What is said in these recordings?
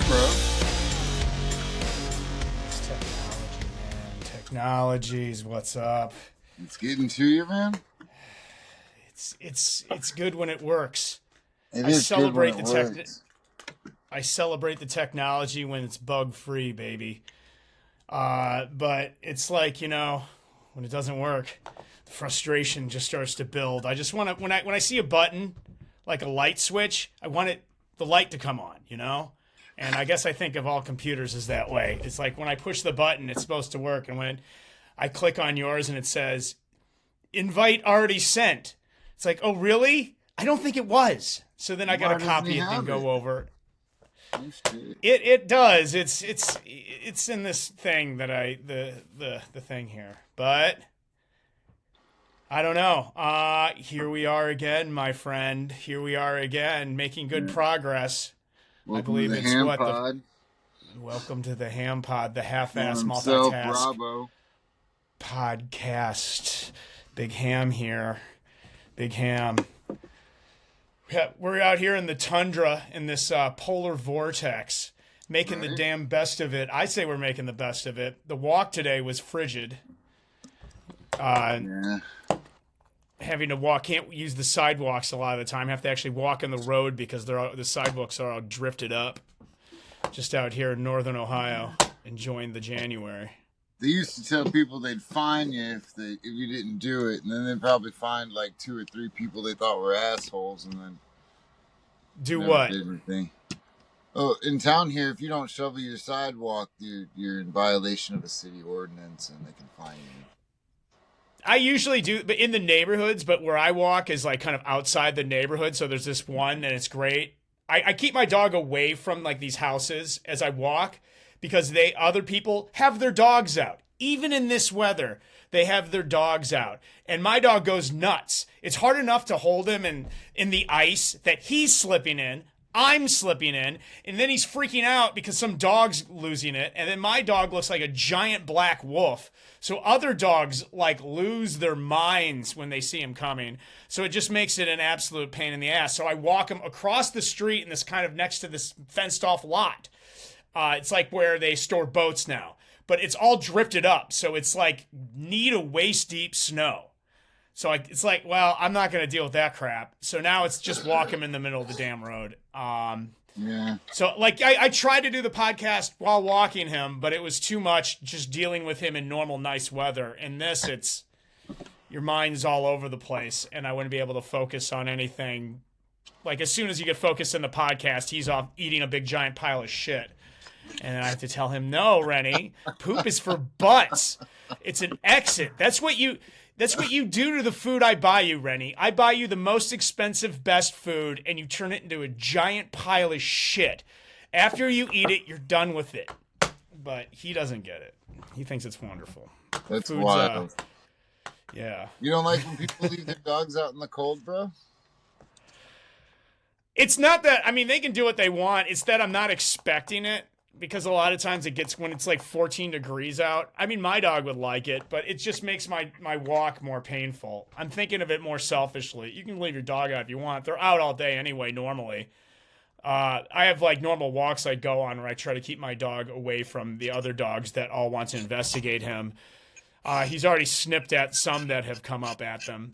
bro. It's technology, man. Technologies, what's up? It's getting to you, man. It's good when it works. It I is celebrate good when it works. I celebrate the technology when it's bug free, baby. But it's like, when it doesn't work, the frustration just starts to build. I just want to when I see a button like a light switch, I want the light to come on, And I guess I think of all computers as that way. It's like when I push the button, it's supposed to work, and when I click on yours and it says invite already sent. It's like, oh really? I don't think it was. So then I got to copy it and go over. It does. It's in this thing that the thing here. But I don't know. Here we are again, my friend. Here we are again, making good progress. Welcome I believe to the it's Ham what Pod. Welcome to the Ham Pod, the half-ass Himself, multitask Bravo. podcast. Big Ham here. Big Ham. We're out here in the tundra in this polar vortex, making the damn best of it. I say we're making the best of it. The walk today was frigid. Yeah. Having to walk, can't use the sidewalks a lot of the time. Have to actually walk on the road because the sidewalks are all drifted up. Just out here in northern Ohio, enjoying the January. They used to tell people they'd fine you if you didn't do it, and then they'd probably find like 2 or 3 people they thought were assholes, and then do what? Did anything. Oh, in town here, if you don't shovel your sidewalk, you're in violation of a city ordinance, and they can fine you. I usually do, but in the neighborhoods. But where I walk is like kind of outside the neighborhood, so there's this one, and it's great. I keep my dog away from like these houses as I walk, because other people have their dogs out. Even in this weather, they have their dogs out. And my dog goes nuts. It's hard enough to hold him in the ice that he's slipping in, I'm slipping in, and then he's freaking out because some dog's losing it. And then my dog looks like a giant black wolf. So other dogs like lose their minds when they see him coming. So it just makes it an absolute pain in the ass. So I walk him across the street in this kind of next to this fenced off lot. It's like where they store boats now, but it's all drifted up. So it's like knee to waist deep snow. So it's like, well, I'm not going to deal with that crap. So now it's just walk him in the middle of the damn road. Yeah. So like I tried to do the podcast while walking him, but it was too much just dealing with him in normal, nice weather. In this, it's your mind's all over the place, and I wouldn't be able to focus on anything. Like as soon as you get focused in the podcast, he's off eating a big giant pile of shit. And then I have to tell him, no, Rennie, poop is for butts. It's an exit. That's what you do to the food I buy you, Rennie. I buy you the most expensive, best food, and you turn it into a giant pile of shit. After you eat it, you're done with it. But he doesn't get it. He thinks it's wonderful. That's wild. Yeah. You don't like when people leave their dogs out in the cold, bro? It's not that, they can do what they want. It's that I'm not expecting it. Because a lot of times it gets when it's like 14 degrees out. My dog would like it, but it just makes my walk more painful. I'm thinking of it more selfishly. You can leave your dog out if you want. They're out all day anyway, normally. I have like normal walks I go on where I try to keep my dog away from the other dogs that all want to investigate him. He's already snipped at some that have come up at him,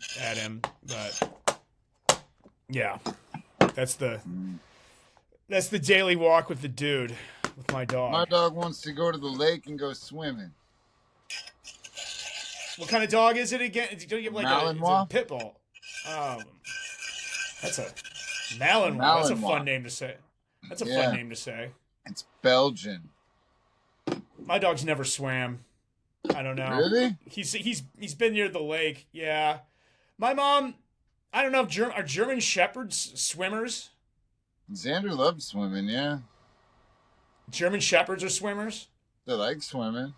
but yeah, that's the daily walk with the dude. With my dog. My dog wants to go to the lake and go swimming. What kind of dog is it again? Do you have like a pit bull? That's a Malinois. That's a fun name to say. Fun name to say. It's Belgian. My dog's never swam. I don't know. Really? He's been near the lake. Yeah. My mom. I don't know if are German shepherds swimmers. Xander loves swimming. Yeah. German shepherds are swimmers? They like swimming.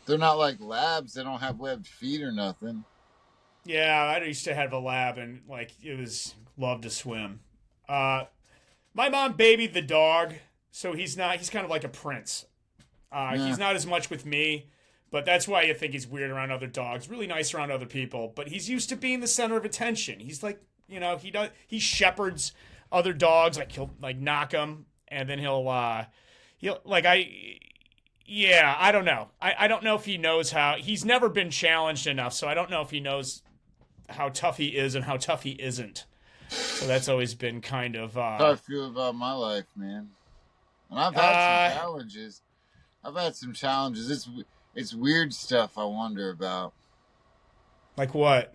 They're not like labs. They don't have webbed feet or nothing. Yeah, I used to have a lab, and loved to swim. My mom babied the dog, so he's kind of like a prince. He's not as much with me, but that's why you think he's weird around other dogs. Really nice around other people, but he's used to being the center of attention. He's like, he shepherds other dogs, like he'll like knock them. and then he'll like yeah, I don't know. I don't know if he knows how. He's never been challenged enough, so I don't know if he knows how tough he is and how tough he isn't. So that's always been kind of That's how I feel about my life, man. And I've had some challenges. It's weird stuff I wonder about. like what?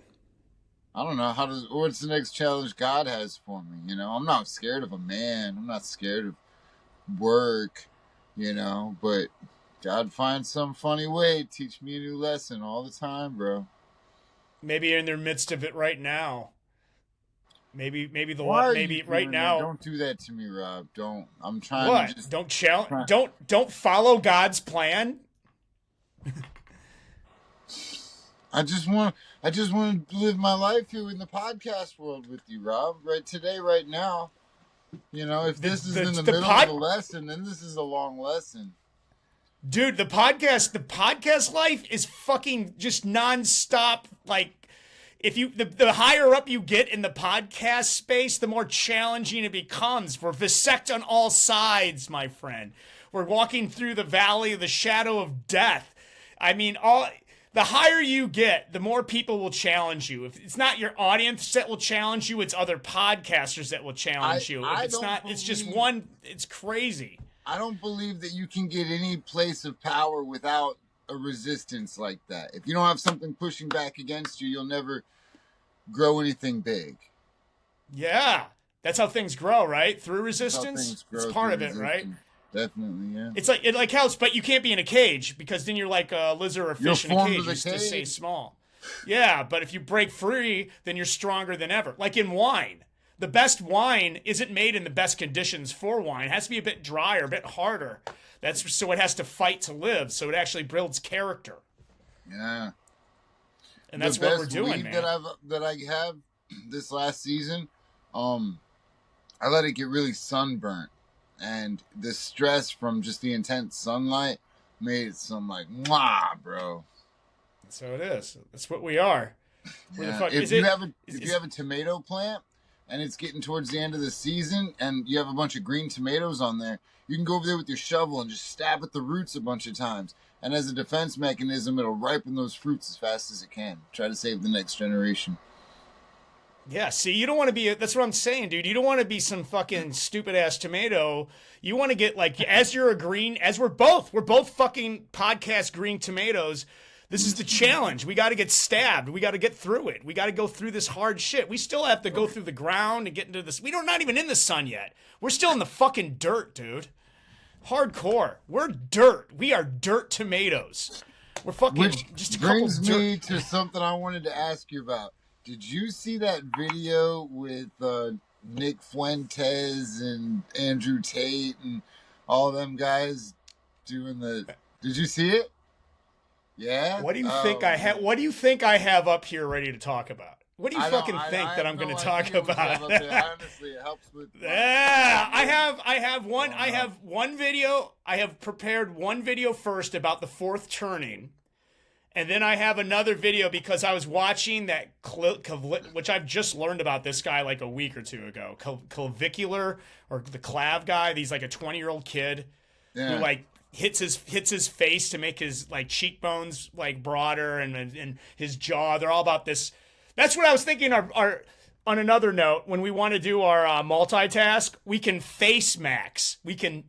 I don't know what's the next challenge God has for me. You know, I'm not scared of a man. I'm not scared of work. You know, but God finds some funny way to teach me a new lesson all the time, bro. Maybe you're in the midst of it right now. Maybe Why are maybe you right doing now. that? Don't do that to me, Rob. Don't. I'm trying What? to just Don't challenge. Don't follow God's plan. I just want to live my life here in the podcast world with you, Rob. Right today, right now. You know, if this is in the middle of the lesson, then this is a long lesson. Dude, the podcast life is fucking just nonstop. Like, if you the higher up you get in the podcast space, the more challenging it becomes. We're bisect on all sides, my friend. We're walking through the valley of the shadow of death. I mean, the higher you get, the more people will challenge you. If it's not your audience that will challenge you, it's other podcasters that will challenge you. If it's not, it's just one. It's crazy. I don't believe that you can get any place of power without a resistance like that. If you don't have something pushing back against you, you'll never grow anything big. Yeah, that's how things grow, right? Through resistance. It's part of it, right? Definitely, yeah. It's like it helps, but you can't be in a cage because then you're like a lizard or a fish in a cage. You just stay small. Yeah, but if you break free, then you're stronger than ever. Like in wine. The best wine isn't made in the best conditions for wine. It has to be a bit drier, a bit harder. That's so it has to fight to live. So it actually builds character. Yeah. And that's what we're doing, man. That I have this last season, I let it get really sunburnt, and the stress from just the intense sunlight made it some like mwah, bro. So it is. That's what we are. Yeah. If you have a tomato plant, and it's getting towards the end of the season, and you have a bunch of green tomatoes on there, you can go over there with your shovel and just stab at the roots a bunch of times. And as a defense mechanism, it'll ripen those fruits as fast as it can. Try to save the next generation. Yeah, see, you don't want to be, that's what I'm saying, dude. You don't want to be some fucking stupid ass tomato. You want to get like, as we're both fucking podcast green tomatoes. This is the challenge. We got to get stabbed. We got to get through it. We got to go through this hard shit. We still have to go through the ground and get into this. We're not even in the sun yet. We're still in the fucking dirt, dude. Hardcore. We're dirt. We are dirt tomatoes. We're fucking just a couple brings me to something I wanted to ask you about. Did you see that video with Nick Fuentes and Andrew Tate and all them guys doing the? Did you see it? Yeah. What do you think I have? What do you think I have up here ready to talk about? What do you fucking think that I'm going to talk about? Honestly, it helps with. Yeah, I have one video. I have prepared one video first about the fourth turning, and then I have another video because I was watching that which I've just learned about this guy like a week or two ago. Clavicular or the clav guy. He's like a 20-year-old kid who like hits his face to make his like cheekbones like broader and his jaw. They're all about this. That's what I was thinking. Our on another note, when we want to do our multitask, we can face max. We can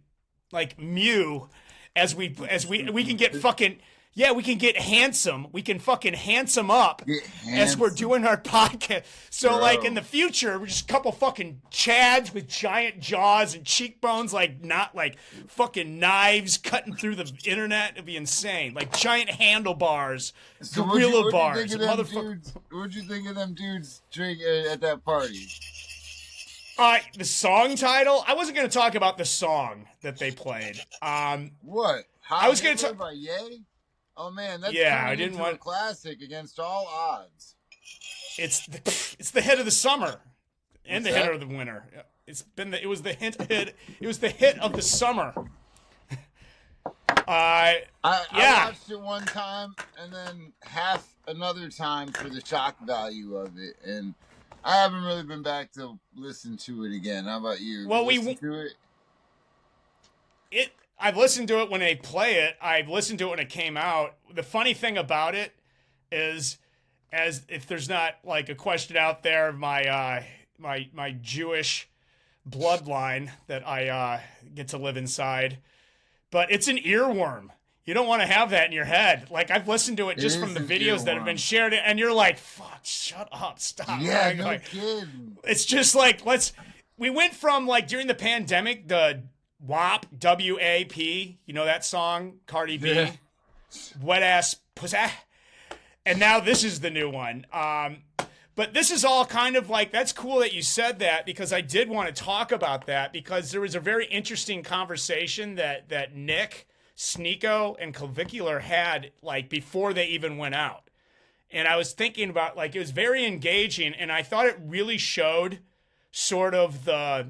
like mew as we can get fucking. Yeah, we can get handsome. We can fucking handsome up as we're doing our podcast. So, like, in the future, we're just a couple fucking chads with giant jaws and cheekbones, like, not like fucking knives cutting through the internet. It'd be insane. Like, giant handlebars, gorilla bars. What'd you think of them dudes drink at that party? The song title? I wasn't going to talk about the song that they played. What? I was going to talk about Ye? Oh man, that's I didn't want a classic against all odds. It's the hit of the summer and the hit of the winter. It was the hit of the summer. I watched it one time and then half another time for the shock value of it, and I haven't really been back to listen to it again. How about you? Well, listen to it? I've listened to it when they play it. I've listened to it when it came out. The funny thing about it is, as if there's not like a question out there, my Jewish bloodline that I get to live inside, but it's an earworm. You don't want to have that in your head. Like, I've listened to it just from the videos that have been shared, and you're like, fuck, shut up, stop. Yeah, no like, kidding. It's just like, we went from, like, during the pandemic, the WAP, W-A-P, you know that song, Cardi B, Yeah. Wet Ass Pussy, and now this is the new one. But this is all kind of like, that's cool that you said that, because I did want to talk about that, because there was a very interesting conversation that Nick, Sneeko, and Clavicular had, like, before they even went out. And I was thinking about, like, it was very engaging, and I thought it really showed sort of the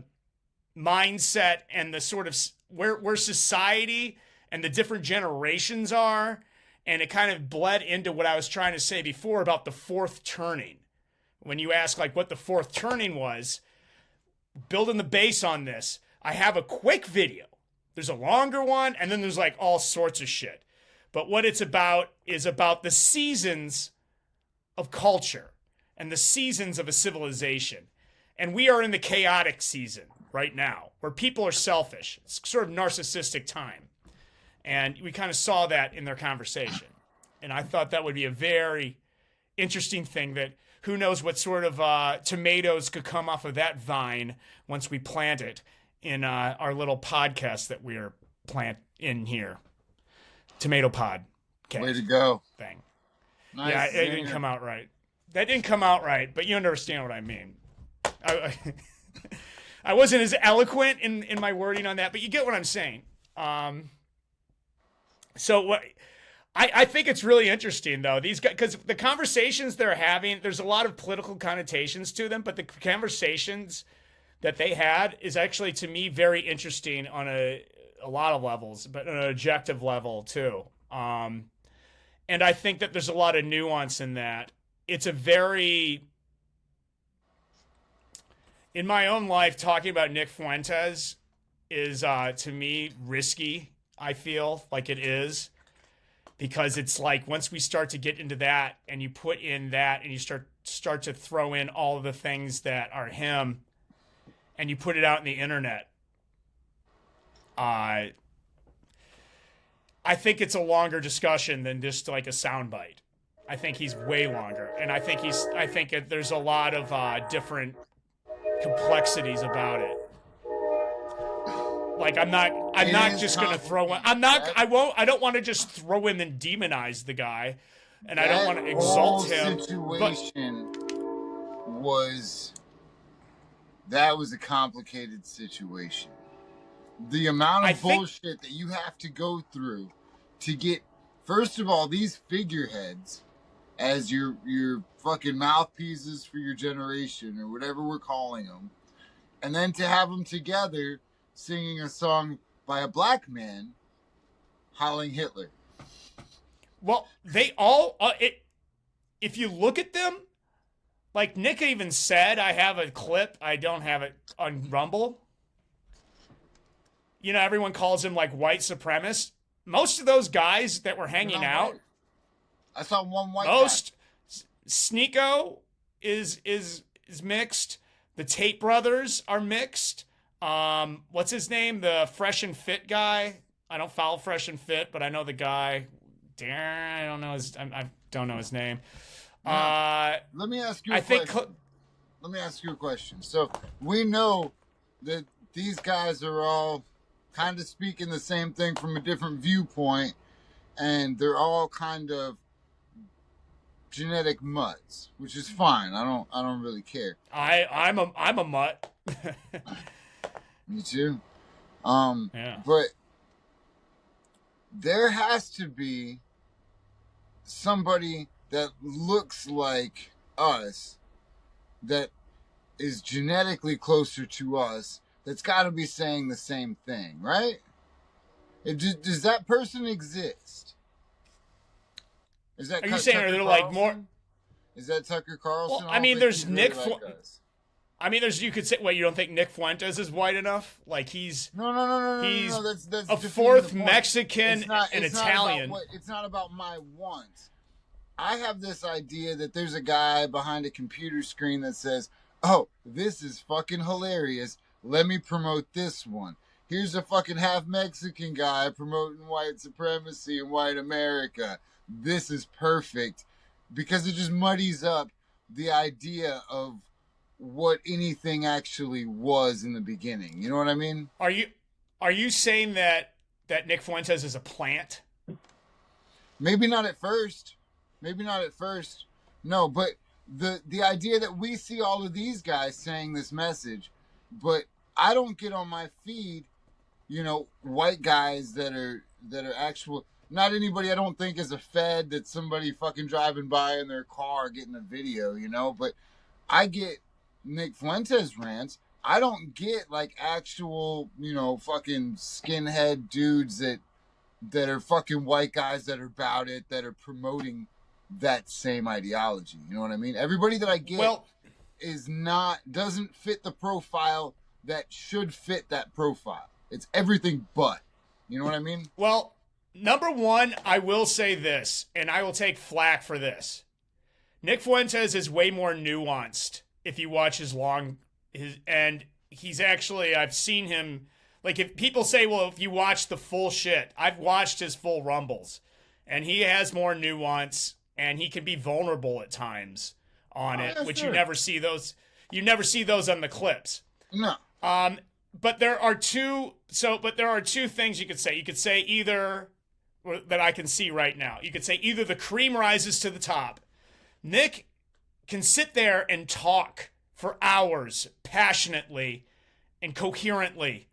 mindset and the sort of where society and the different generations are. And it kind of bled into what I was trying to say before about the fourth turning. When you ask, like, what the fourth turning was, building the base on this, I have a quick video. There's a longer one, and then there's, like, all sorts of shit. But what it's about is about the seasons of culture and the seasons of a civilization. And we are in the chaotic season right now, where people are selfish. It's sort of narcissistic time. And we kind of saw that in their conversation. And I thought that would be a very interesting thing, that who knows what sort of tomatoes could come off of that vine once we plant it in our little podcast that we're plant in here. Tomato pod. Way to go. Thing. Nice. Yeah, it didn't come out right. That didn't come out right, but you understand what I mean. I wasn't as eloquent in my wording on that, but you get what I'm saying. So what I think it's really interesting, though, these guys, because the conversations they're having, there's a lot of political connotations to them, but the conversations that they had is actually, to me, very interesting on a lot of levels, but on an objective level too. And I think that there's a lot of nuance in that. It's a very, in my own life, talking about Nick Fuentes is, to me, risky. I feel like it is, because it's like, once we start to get into that, and you put in that, and you start to throw in all of the things that are him, and you put it out in the internet, I think it's a longer discussion than just like a soundbite. I think he's way longer, and I think there's a lot of different complexities about it. Like, I'm not just gonna throw in. I don't want to just throw in and demonize the guy, and I don't want to exalt him. Situation was a complicated situation. The amount of bullshit that you have to go through to get, first of all, these figureheads as your fucking mouthpieces for your generation, or whatever we're calling them, and then to have them together singing a song by a black man howling Hitler. Well, they all if you look at them, like Nick even said, I have a clip, I don't have it on Rumble. You know, everyone calls him like white supremacist. Most of those guys that were hanging out, white. I saw one white most guy. Sneeko is mixed. The Tate brothers are mixed. What's his name? The Fresh and Fit guy. I don't follow Fresh and Fit, but I know the guy. Darren, I don't know his name. Let me ask you a question. Let me ask you a question. So we know that these guys are all kind of speaking the same thing from a different viewpoint, and they're all kind of genetic mutts, which is fine. I don't really care. I'm a mutt. Me too. Yeah. But there has to be somebody that looks like us, that is genetically closer to us, that's got to be saying the same thing, right? Does that person exist? Is that? Are you saying they're like more? Is that Tucker Carlson? Well, I mean, there's Nick. I mean, you could say, well, you don't think Nick Fuentes is white enough? Like he's he's That's a fourth Mexican and Italian. It's not about my wants. I have this idea that there's a guy behind a computer screen that says, "Oh, this is fucking hilarious. Let me promote this one. Here's a fucking half Mexican guy promoting white supremacy in white America. This is perfect," because it just muddies up the idea of what anything actually was in the beginning. You know what I mean? Are you saying that Nick Fuentes is a plant? Maybe not at first. Maybe not at first. No, but the idea that we see all of these guys saying this message, but I don't get on my feed, white guys that are actual, not anybody I don't think is a fed, that's somebody fucking driving by in their car getting a video, but I get Nick Fuentes rants. I don't get like actual, fucking skinhead dudes that are fucking white guys that are about it, that are promoting that same ideology. You know what I mean? Everybody that I get doesn't fit the profile that should fit that profile. It's everything but. You know what I mean? Well, number one, I will say this, and I will take flack for this. Nick Fuentes is way more nuanced if you watch and he's actually, I've seen him, like if people say, well, if you watch the full shit, I've watched his full rumbles, and he has more nuance, and he can be vulnerable at times on it, which you never see those on the clips. No. But there are two things you could say. You could say either, that I can see right now. You could say either the cream rises to the top. Nick can sit there and talk for hours passionately and coherently,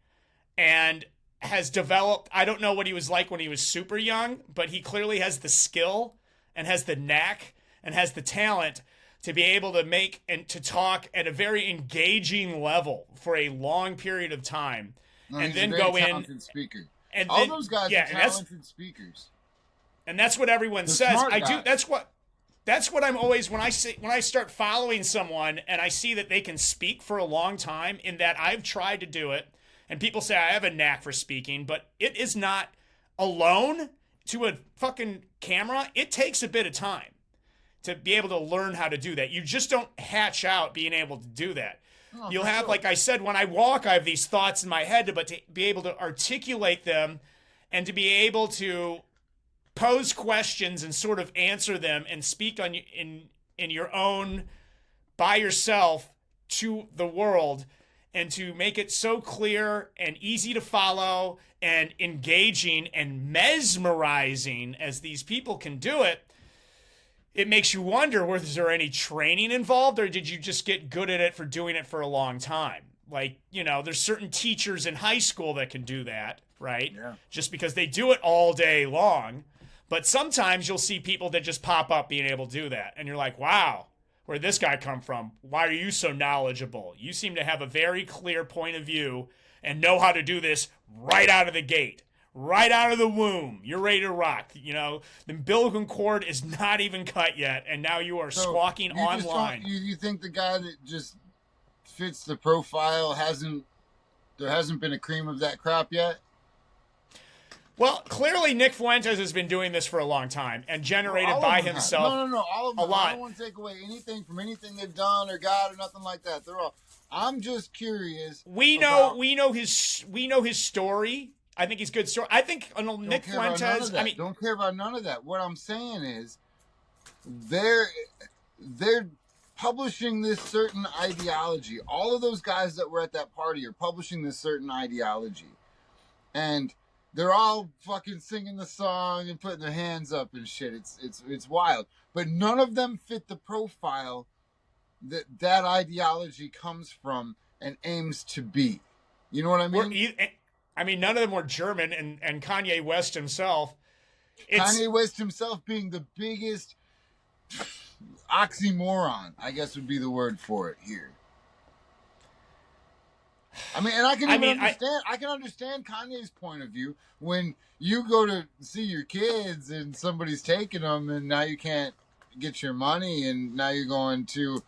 and has developed, I don't know what he was like when he was super young, but he clearly has the skill and has the knack and has the talent to be able to make and to talk at a very engaging level for a long period of time, and then go in. Speaker. And all those guys are talented speakers. And that's what everyone says. That's what I'm always, when I start following someone and I see that they can speak for a long time, in that I've tried to do it, and people say I have a knack for speaking, but it is not alone to a fucking camera. It takes a bit of time to be able to learn how to do that. You just don't hatch out being able to do that. Oh, you'll have, like I said, when I walk, I have these thoughts in my head, but to be able to articulate them and to be able to pose questions and sort of answer them and speak on in your own, by yourself, to the world, and to make it so clear and easy to follow and engaging and mesmerizing as these people can do it. It makes you wonder, was there any training involved, or did you just get good at it for doing it for a long time? Like, there's certain teachers in high school that can do that, right? Yeah. Just because they do it all day long. But sometimes you'll see people that just pop up being able to do that. And you're like, wow, where'd this guy come from? Why are you so knowledgeable? You seem to have a very clear point of view and know how to do this right out of the gate. Right out of the womb, you're ready to rock. The umbilical cord is not even cut yet, and now you are squawking online. You think the guy that just fits the profile there hasn't been a cream of that crop yet? Well, clearly Nick Fuentes has been doing this for a long time and generated by himself. No, all of them. A lot. I don't want to take away anything from anything they've done or got or nothing like that. They're all. I'm just curious. We know his story. I think he's good story. I think Nick Fuentes. Don't care about none of that. What I'm saying is, they're publishing this certain ideology. All of those guys that were at that party are publishing this certain ideology, and they're all fucking singing the song and putting their hands up and shit. It's wild. But none of them fit the profile that ideology comes from and aims to be. You know what I mean? None of them were German, and Kanye West himself. Kanye West himself being the biggest oxymoron, I guess would be the word for it here. And I can understand. I can understand Kanye's point of view when you go to see your kids and somebody's taking them, and now you can't get your money, and now you're going to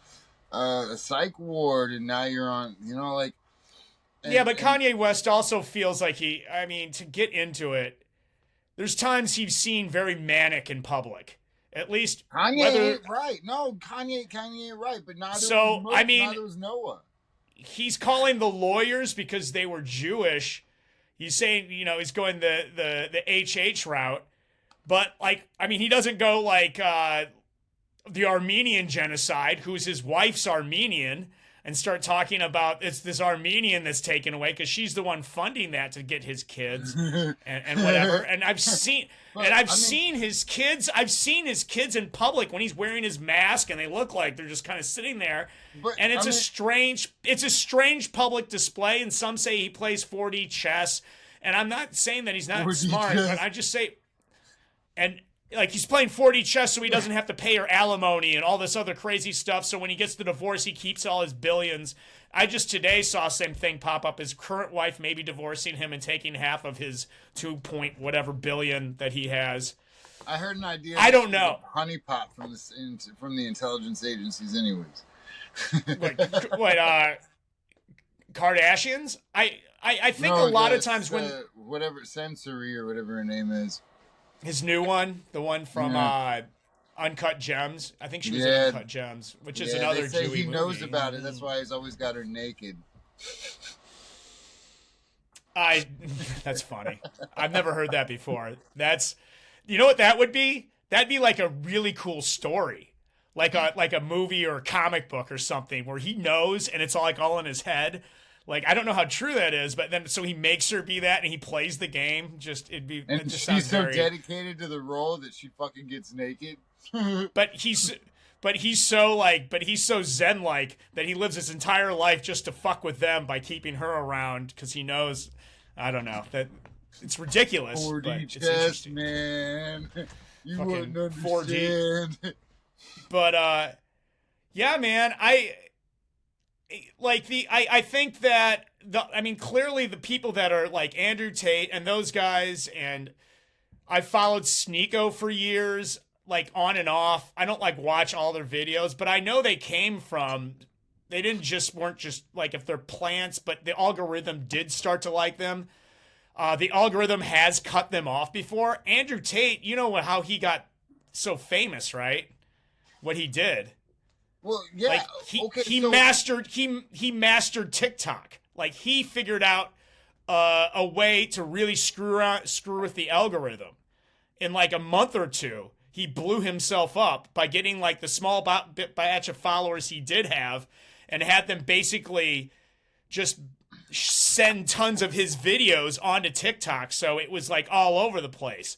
a psych ward, and now you're on. Like. Yeah, but Kanye West also feels like to get into it, there's times he's seen very manic in public. At least Kanye ain't right. No, Kanye ain't right. But neither was Noah. He's calling the lawyers because they were Jewish. He's saying, he's going the HH route. But he doesn't go like the Armenian genocide, who's his wife's Armenian, and start talking about it's this Armenian that's taken away because she's the one funding that to get his kids and whatever. And I've seen his kids. I've seen his kids in public when he's wearing his mask and they look like they're just kind of sitting there. And it's a strange public display. And some say he plays 4D chess. And I'm not saying that he's not smart, but I just say, and he's playing 4D chess so he doesn't have to pay her alimony and all this other crazy stuff. So when he gets the divorce, he keeps all his billions. I just today saw same thing pop up. His current wife may be divorcing him and taking half of his 2 point whatever billion that he has. I heard an idea. I don't know. Honeypot from the intelligence agencies, anyways. What? Kardashians? I think a lot of times when whatever Sensory or whatever her name is. His new one, the one from Uncut Gems. I think she was in Uncut Gems, which is another they say Jewy he movie. knows about it. That's why he's always got her naked. That's funny. I've never heard that before. You know what that would be? That'd be like a really cool story. Like a movie or a comic book or something where he knows and it's all in his head. I don't know how true that is, but then so he makes her be that and he plays the game. She's so dedicated to the role that she fucking gets naked. But he's so zen-like that he lives his entire life just to fuck with them by keeping her around because he knows, I don't know, that it's ridiculous. 4D but it's chess, interesting. Man. You Fucking wouldn't understand. 4D. But yeah, man, I think that clearly the people that are like Andrew Tate and those guys, and I followed Sneeko for years, on and off. I don't watch all their videos, but I know they weren't just if they're plants, but the algorithm did start to like them. The algorithm has cut them off before. Andrew Tate, you know how he got so famous, right? What he did. Well, yeah. He mastered TikTok. He figured out a way to really screw with the algorithm. In a month or two, he blew himself up by getting the small batch of followers he did have, and had them basically just send tons of his videos onto TikTok. So it was all over the place.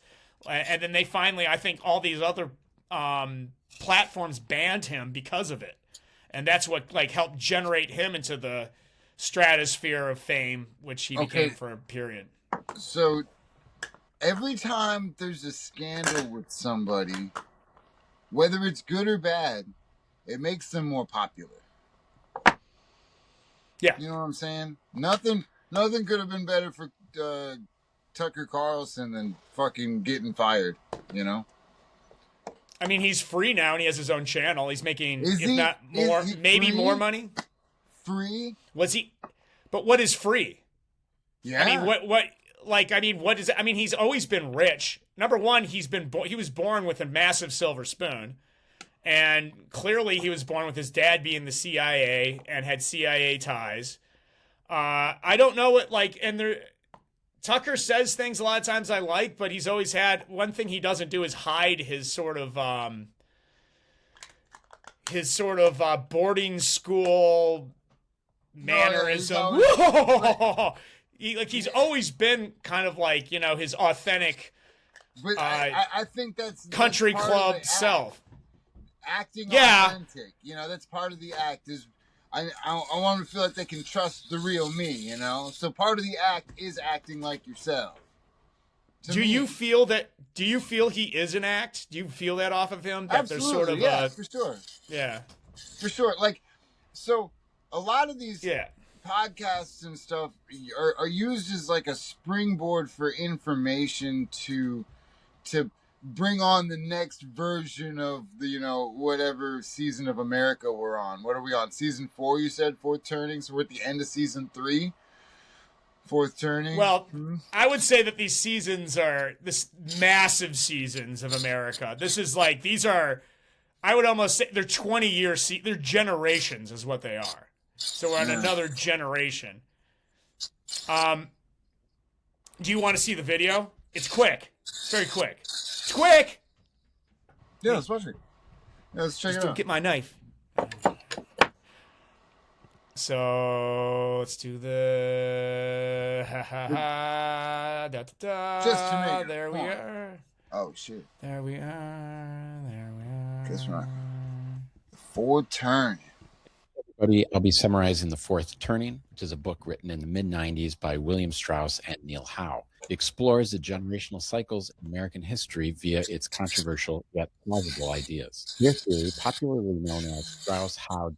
And then they finally, I think, all these other platforms banned him because of it, and that's what helped generate him into the stratosphere of fame, which he became for a period. So every time there's a scandal with somebody, whether it's good or bad, it makes them more popular. Yeah, you know what I'm saying? Nothing could have been better for Tucker Carlson than fucking getting fired. He's free now and he has his own channel. He's making, maybe free? more money. Free? Was he? But what is free? Yeah. What is it? He's always been rich. Number one, he was born with a massive silver spoon. And clearly he was born with his dad being the CIA and had CIA ties. I don't know what, Tucker says things a lot of times I like, but he's always had one thing he doesn't do is hide his sort of boarding school mannerism. He's always been kind of his authentic I think that's country club self. Acting authentic. That's part of the act is I want them to feel like they can trust the real me, So part of the act is acting like yourself. Do you feel he is an act? Do you feel that off of him? That Absolutely, there's sort of yeah, for sure. Yeah. For sure. So a lot of these podcasts and stuff are used as a springboard for information to bring on the next version of the, whatever season of America we're on. What are we on? Season 4, you said, fourth turning. So we're at the end of season 3, fourth turning. Well, I would say that these seasons are this massive seasons of America. This is like, these are, I would almost say they're 20-year, they're generations is what they are. So we're on another generation. Do you want to see the video? It's quick. It's very quick. It's quick. Yeah, let's watch it. Yeah, let's check it out. Get my knife. So let's do the ha ha ha da da da. Just to make there we are. Oh shit. There we are. There we are. Guess what? The fourth turn. Everybody, I'll be summarizing The Fourth Turning, which is a book written in the mid-90s by William Strauss and Neil Howe. It explores the generational cycles in American history via its controversial yet plausible ideas. This theory, popularly known as Strauss-Howe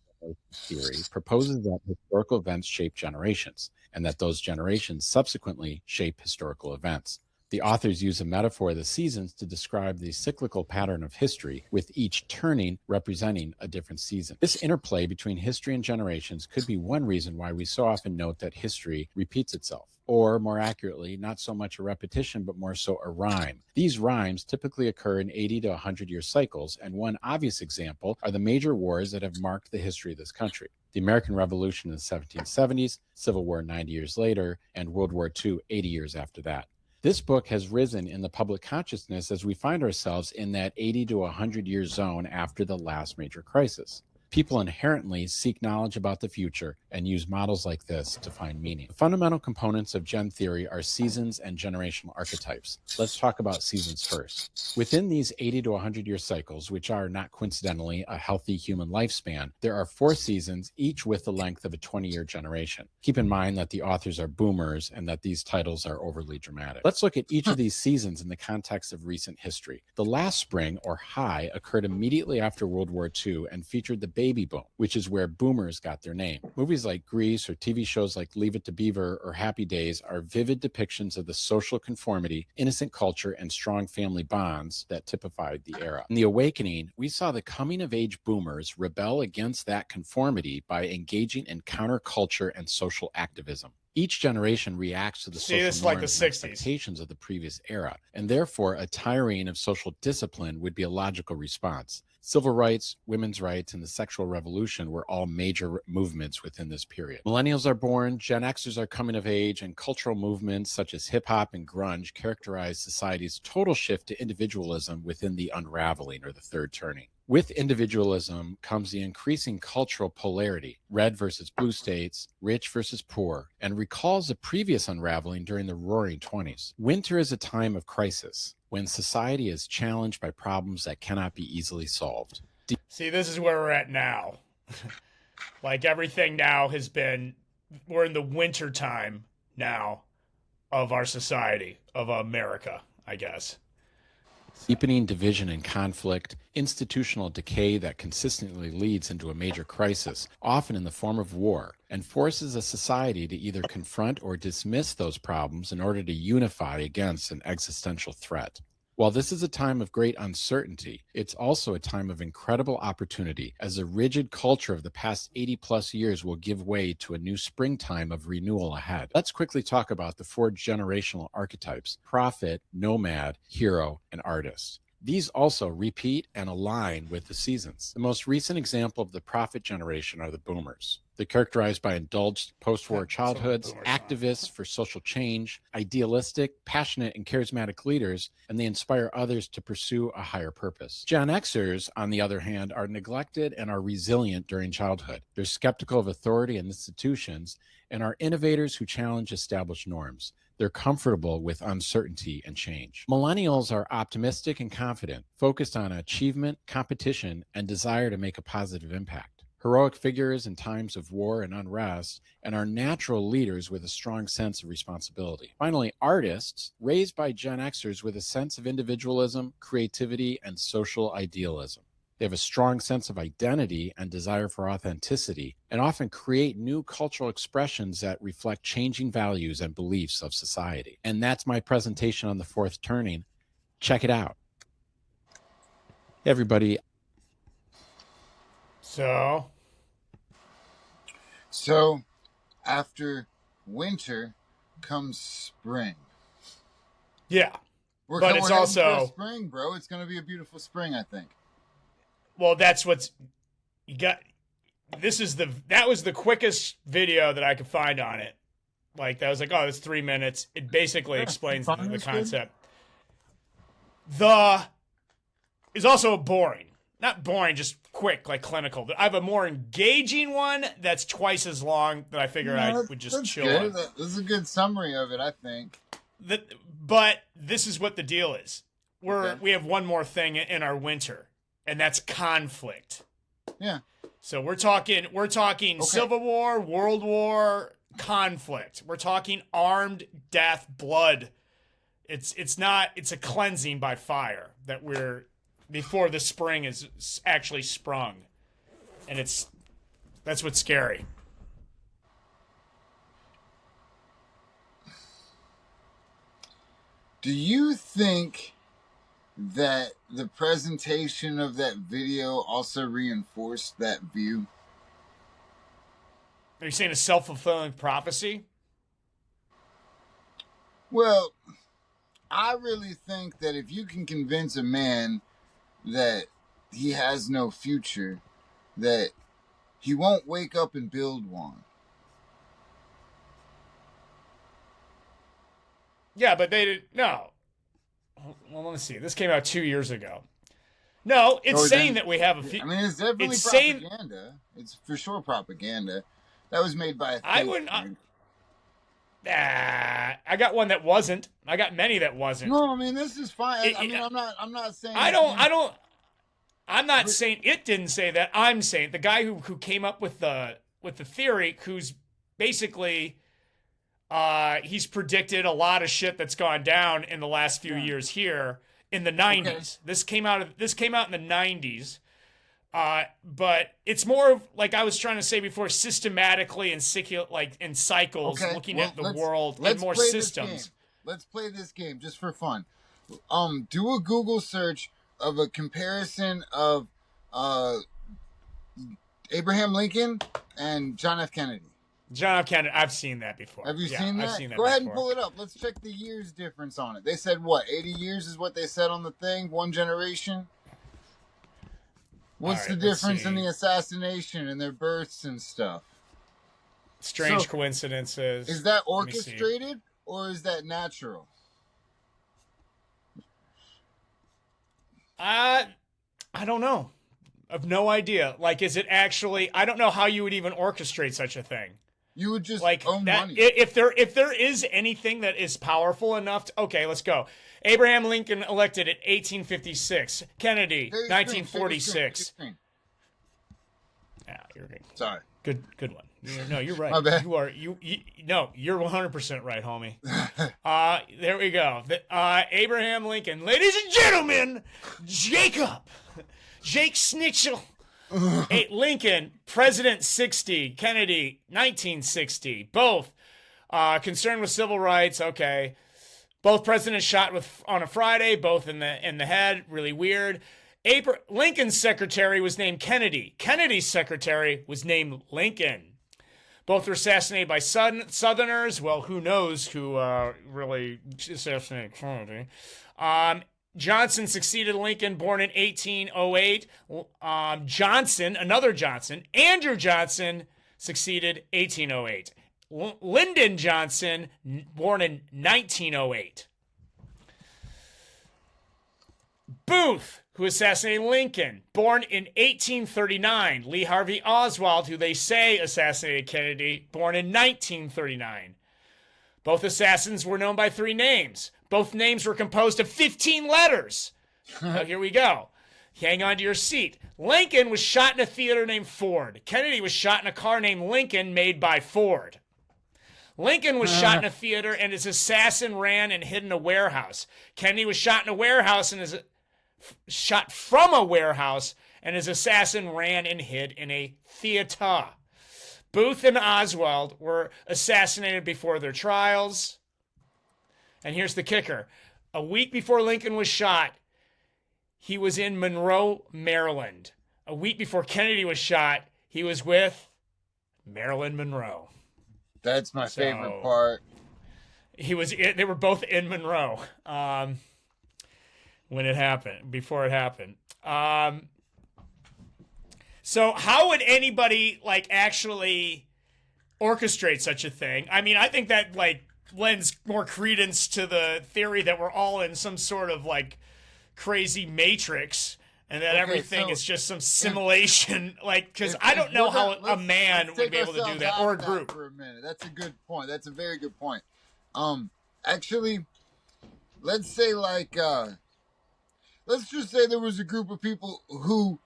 theory, proposes that historical events shape generations, and that those generations subsequently shape historical events. The authors use a metaphor of the seasons to describe the cyclical pattern of history, with each turning representing a different season. This interplay between history and generations could be one reason why we so often note that history repeats itself. Or, more accurately, not so much a repetition, but more so a rhyme. These rhymes typically occur in 80 to 100-year cycles, and one obvious example are the major wars that have marked the history of this country. The American Revolution in the 1770s, Civil War 90 years later, and World War II 80 years after that. This book has risen in the public consciousness as we find ourselves in that 80 to 100-year zone after the last major crisis. People inherently seek knowledge about the future and use models like this to find meaning. The fundamental components of gen theory are seasons and generational archetypes. Let's talk about seasons first. Within these 80 to 100-year cycles, which are not coincidentally a healthy human lifespan, there are 4 seasons, each with the length of a 20-year generation. Keep in mind that the authors are boomers and that these titles are overly dramatic. Let's look at each of these seasons in the context of recent history. The last spring, or high, occurred immediately after World War II and featured the baby boom, which is where boomers got their name. Movies like Grease or TV shows like Leave It to Beaver or Happy Days are vivid depictions of the social conformity, innocent culture, and strong family bonds that typified the era. In The Awakening, we saw the coming-of-age boomers rebel against that conformity by engaging in counterculture and social activism. Each generation reacts to the social norms and expectations of the previous era, and therefore a tiring of social discipline would be a logical response. Civil rights, women's rights, and the sexual revolution were all major movements within this period. Millennials are born, Gen Xers are coming of age, and cultural movements such as hip-hop and grunge characterize society's total shift to individualism within the unraveling, or the third turning. With individualism comes the increasing cultural polarity, red versus blue states, rich versus poor, and recalls a previous unraveling during the Roaring '20s. Winter is a time of crisis, when society is challenged by problems that cannot be easily solved. See, this is where we're at now. Like everything now has been, we're in the winter time now of our society, of America, I guess. Deepening division and conflict, institutional decay that consistently leads into a major crisis, often in the form of war, and forces a society to either confront or dismiss those problems in order to unify against an existential threat. While this is a time of great uncertainty, it's also a time of incredible opportunity, as the rigid culture of the past 80-plus years will give way to a new springtime of renewal ahead. Let's quickly talk about the 4 generational archetypes: prophet, nomad, hero, and artist. These also repeat and align with the seasons. The most recent example of the prophet generation are the boomers. They're characterized by indulged post-war childhoods, activists for social change, idealistic, passionate, and charismatic leaders, and they inspire others to pursue a higher purpose. Gen Xers, on the other hand, are neglected and are resilient during childhood. They're skeptical of authority and institutions, and are innovators who challenge established norms. They're comfortable with uncertainty and change. Millennials are optimistic and confident, focused on achievement, competition, and desire to make a positive impact. Heroic figures in times of war and unrest, and are natural leaders with a strong sense of responsibility. Finally, artists, raised by Gen Xers with a sense of individualism, creativity, and social idealism. They have a strong sense of identity and desire for authenticity, and often create new cultural expressions that reflect changing values and beliefs of society. And that's my presentation on the 4th turning. Check it out. Everybody, So, So after winter comes spring. yeah. We're, But we're it's heading for also- a spring, bro. It's gonna be a beautiful spring, I think. Well, that's what's you got. That was the quickest video that I could find on it. Like that was like, oh, it's 3 minutes. It basically Yeah, explains fun, the that's good. concept. The is also boring. Not boring, just quick, like clinical. I have a more engaging one that's twice as long that I figured I would just That's chill good. on. This is a good summary of it, I think. But this is what the deal is. Okay. We have one more thing in our winter, and that's conflict. Yeah. So we're talking Okay. Civil War, World War, conflict. We're talking armed death, blood. It's a cleansing by fire that we're before the spring is actually sprung. And that's what's scary. Do you think that the presentation of that video also reinforced that view? Are you saying a self-fulfilling prophecy? Well, I really think that if you can convince a man that he has no future, that he won't wake up and build one. Yeah, but they didn't. No. Well, let me see. This came out 2 years ago. No, it's Or saying then- that we have a few. I mean, it's definitely It's saying- propaganda. It's for sure propaganda. That was made by a I think wouldn't- tank. I got one that wasn't. I got many that wasn't. No, I mean this is fine. It- I mean, I'm not saying. I'm not saying it didn't say that. I'm saying the guy who came up with the theory, who's basically he's predicted a lot of shit that's gone down in the last few years here in the 90s. This came out in the 90s. But it's more of, like I was trying to say before, systematically and in cycles, Okay, looking well, at the let's- world and let's more play this systems. game. Let's play this game just for fun. Do a Google search of a comparison of Abraham Lincoln and John F. Kennedy. John F. Kennedy, I've seen that before. Have you Yeah, seen that? I've seen that Go ahead and before. pull it up. Let's check the years difference on it. They said what? 80 years is what they said on the thing. One generation. What's All the right, let's difference in see. the assassination and their births and stuff? Strange So, coincidences. Is that Let me see. orchestrated or is that natural? I don't know. I've no idea. Like, is it actually? I don't know how you would even orchestrate such a thing. You would just Like own that. money. If there is anything that is powerful enough to, okay, let's go. Abraham Lincoln elected in 1856. Kennedy, Take a screen, 1946. take a screen. Yeah, you're good. Sorry. Good one. No, you're right. My bad. You are no, you're 100% right, homie. There we go. Abraham Lincoln, ladies and gentlemen, Jake Snitchell. Lincoln, President 60, Kennedy 1960. Both concerned with civil rights. Okay, both presidents shot on a Friday. Both in the head. Really weird. Lincoln's secretary was named Kennedy. Kennedy's secretary was named Lincoln. Both were assassinated by Southerners. Well, who knows who really assassinated Kennedy. Johnson succeeded Lincoln, born in 1808. Andrew Johnson, succeeded 1808. Lyndon Johnson, born in 1908. Booth, who assassinated Lincoln, born in 1839. Lee Harvey Oswald, who they say assassinated Kennedy, born in 1939. Both assassins were known by 3 names. Both names were composed of 15 letters. Now, here we go. Hang on to your seat. Lincoln was shot in a theater named Ford. Kennedy was shot in a car named Lincoln, made by Ford. Lincoln was shot in a theater and his assassin ran and hid in a warehouse. Kennedy was shot in a warehouse and shot from a warehouse, and his assassin ran and hid in a theater. Booth and Oswald were assassinated before their trials. And here's the kicker. A week before Lincoln was shot, he was in Monroe, Maryland. A week before Kennedy was shot, he was with Marilyn Monroe. That's my favorite part. They were both in Monroe when it happened, before it happened. So how would anybody like actually orchestrate such a thing? I mean, I think that like lends more credence to the theory that we're all in some sort of like crazy matrix and that everything is just some simulation. Like, because I don't know how a man would be able to do that, or a group. For a minute. That's a good point. That's a very good point. Actually, let's say like, let's just say there was a group of people who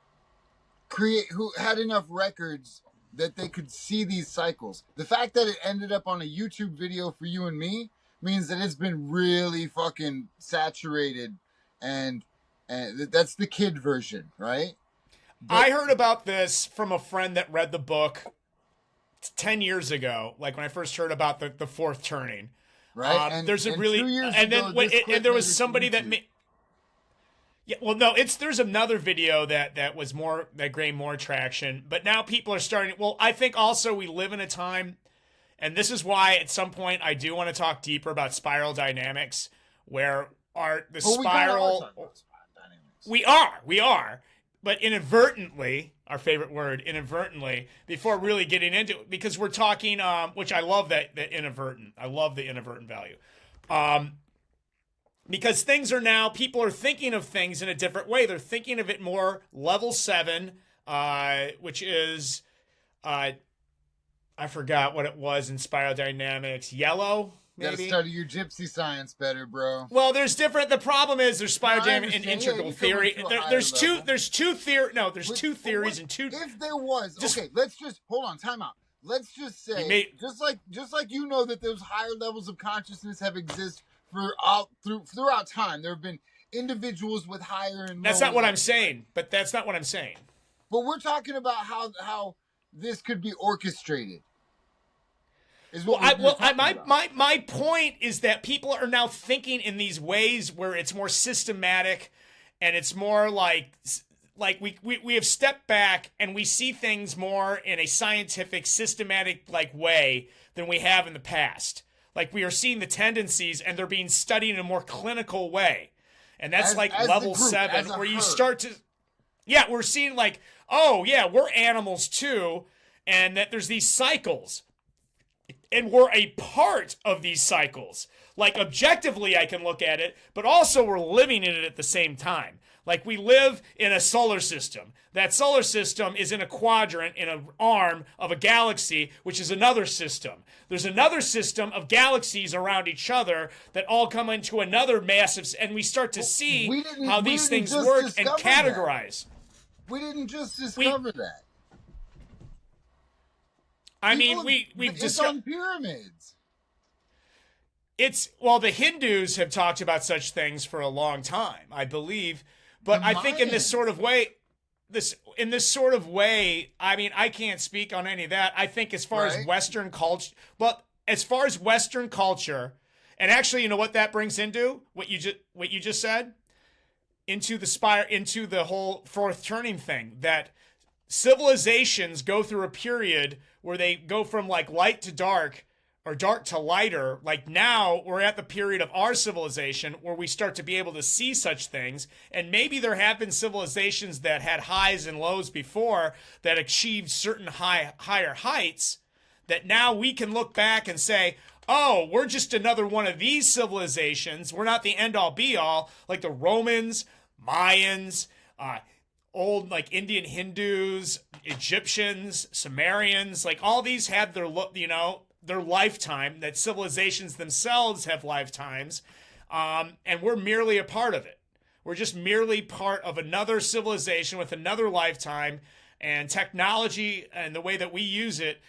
had enough records that they could see these cycles. The fact that it ended up on a YouTube video for you and me means that it's been really fucking saturated, and that's the kid version, right? But I heard about this from a friend that read the book 10 years ago, like when I first heard about the fourth turning. Right. And there's a really, 2 years and ago, then and there was made it somebody to that YouTube. made. Yeah, well, no, there's another video that gained more traction, but now people are starting. Well, I think also we live in a time, and this is why at some point I do want to talk deeper about spiral dynamics, where spiral. We are, but inadvertently, our favorite word, inadvertently, before really getting into it, because we're talking, which I love that inadvertent. I love the inadvertent value. Because things are now, people are thinking of things in a different way. They're thinking of it more level 7, which is, I forgot what it was in spiral dynamics. Yellow, maybe? You gotta study your gypsy science better, bro. Well, there's different. The problem is there's spiral dynamics and understand. integral Yeah, theory. There's two theories What- and two. If there was, Just- okay, let's just hold on. Time out. Let's just say, just like you know that those higher levels of consciousness have existed throughout time. There have been individuals with higher and That's lower not what I'm levels. saying. But that's not what I'm saying. But we're talking about how this could be orchestrated. Is what we're talking about. My point is that people are now thinking in these ways where it's more systematic, and it's more like we have stepped back and we see things more in a scientific, systematic like way than we have in the past. Like we are seeing the tendencies and they're being studied in a more clinical way. And that's As level the group, 7 as a where you herd. start to, yeah, we're seeing like, oh yeah, we're animals too. And that there's these cycles and we're a part of these cycles. Like objectively I can look at it, but also we're living in it at the same time. Like we live in a solar system. That solar system is in a quadrant, in an arm of a galaxy, which is another system. There's another system of galaxies around each other that all come into another massive, and we start to see how these things work and categorize. We didn't just discover that. I mean, People- we've it's discussed. on pyramids. The Hindus have talked about such things for a long time, I believe. But The I think in this Mayans. sort of way, I mean, I can't speak on any of that. I think as far as Right. Western culture, and actually, you know what that brings into what you just said, into the whole fourth turning thing, that civilizations go through a period where they go from like light to dark or dark to lighter. Like now we're at the period of our civilization where we start to be able to see such things. And maybe there have been civilizations that had highs and lows before that achieved certain higher heights, that now we can look back and say, oh, we're just another one of these civilizations. We're not the end all be all, like the Romans, Mayans, old like Indian Hindus, Egyptians, Sumerians, like all these had their their lifetime, that civilizations themselves have lifetimes, and we're merely a part of it. We're just merely part of another civilization with another lifetime, and technology and the way that we use it.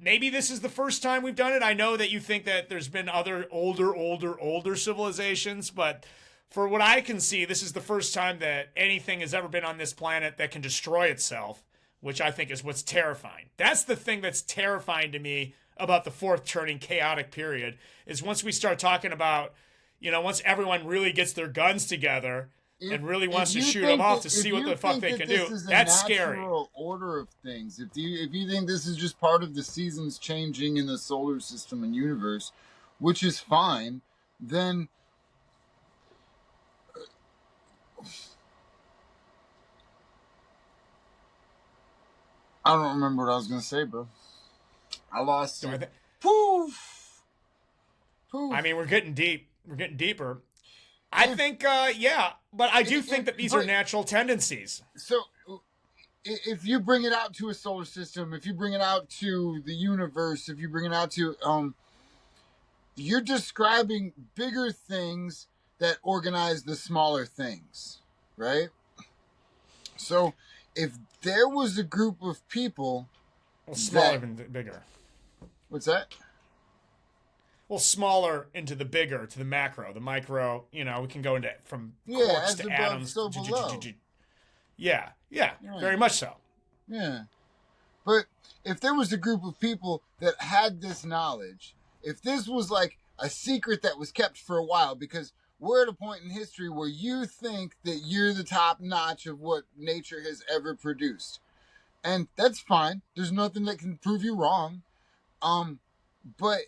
Maybe this is the first time we've done it. I know that you think that there's been other older civilizations, but for what I can see, this is the first time that anything has ever been on this planet that can destroy itself, which I think is what's terrifying. That's the thing that's terrifying to me about the fourth turning chaotic period, is once we start talking about, once everyone really gets their guns together, and really wants to shoot them off to see what the fuck they can do. That's scary. Natural order of things. If you think this is just part of the seasons changing in the solar system and universe, which is fine, then I don't remember what I was gonna say, bro. I lost it. Poof. Poof. I mean, we're getting deep. We're getting deeper. I think, yeah, but I do think that these are natural tendencies. So, if you bring it out to a solar system, if you bring it out to the universe, if you bring it out to, you're describing bigger things that organize the smaller things, right? So, if there was a group of people, well, smaller than bigger. What's that? Well, smaller into the bigger, to the macro, the micro. You know, we can go into from quarks to atoms. So below. Yeah, very much so. Yeah, but if there was a group of people that had this knowledge, if this was like a secret that was kept for a while, because we're at a point in history where you think that you're the top notch of what nature has ever produced, and that's fine. There's nothing that can prove you wrong. But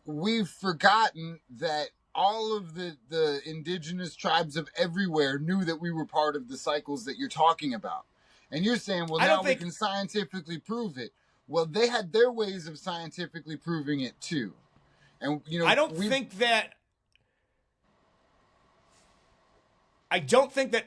we've forgotten that all of the indigenous tribes of everywhere knew that we were part of the cycles that you're talking about. And you're saying, well, now we can scientifically prove it. Well, they had their ways of scientifically proving it too. And, you know, I don't think that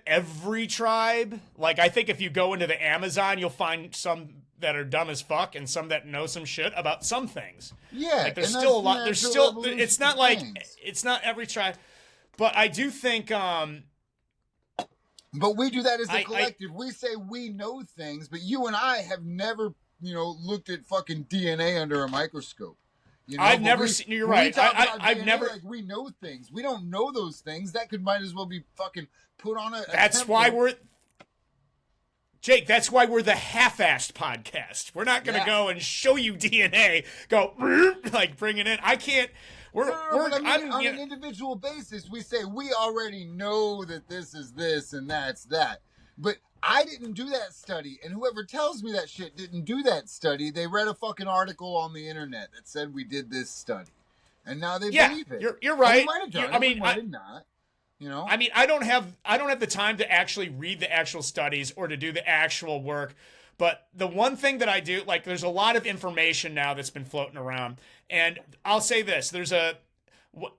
every tribe, like, I think if you go into the Amazon, you'll find some that are dumb as fuck and some that know some shit about some things. Yeah. Like, there's still a lot. There's still, it's not like, it's not every tribe. But I do think, but we do that as a collective. We say we know things, but you and I have never, you know, looked at fucking DNA under a microscope. You know, I've never seen. You're right. I've never. Like, we know things. We don't know those things. That might as well be fucking put on a. That's why we're. Jake, that's why we're the half-assed podcast. We're not going to go and show you DNA. Go like bring it in. I can't. On an individual basis, we say we already know that this is this and that's that. But I didn't do that study, and whoever tells me that shit didn't do that study. They read a fucking article on the internet that said we did this study, and now they believe it. You're right. Might have done it, might have not. You know? I mean, I don't have the time to actually read the actual studies or to do the actual work. But the one thing that I do, like, there's a lot of information now that's been floating around, and I'll say this: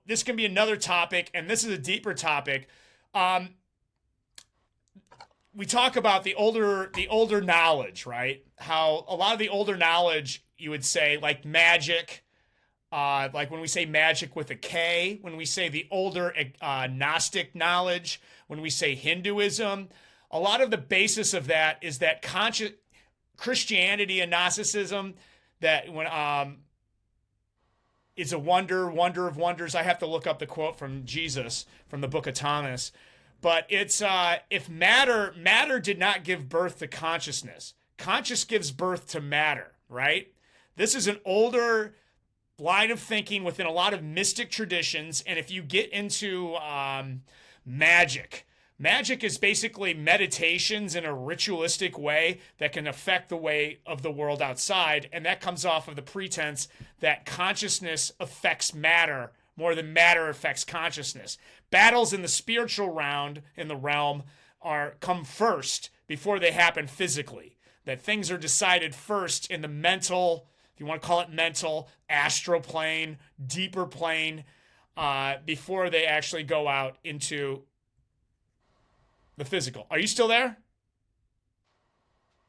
this can be another topic, and this is a deeper topic. We talk about the older knowledge, right? How a lot of the older knowledge, you would say, like magic. Like when we say magic with a K, when we say the older Gnostic knowledge, when we say Hinduism, a lot of the basis of that is that conscious Christianity and Gnosticism, that when it's a wonder of wonders. I have to look up the quote from Jesus from the Book of Thomas, but it's if matter did not give birth to consciousness, conscious gives birth to matter, right? This is an older line of thinking within a lot of mystic traditions. And if you get into magic is basically meditations in a ritualistic way that can affect the way of the world outside. And that comes off of the pretense that consciousness affects matter more than matter affects consciousness. Battles in the spiritual realm come first before they happen physically. That things are decided first in the mental, if you want to call it mental, astral plane, deeper plane, before they actually go out into the physical. Are you still there?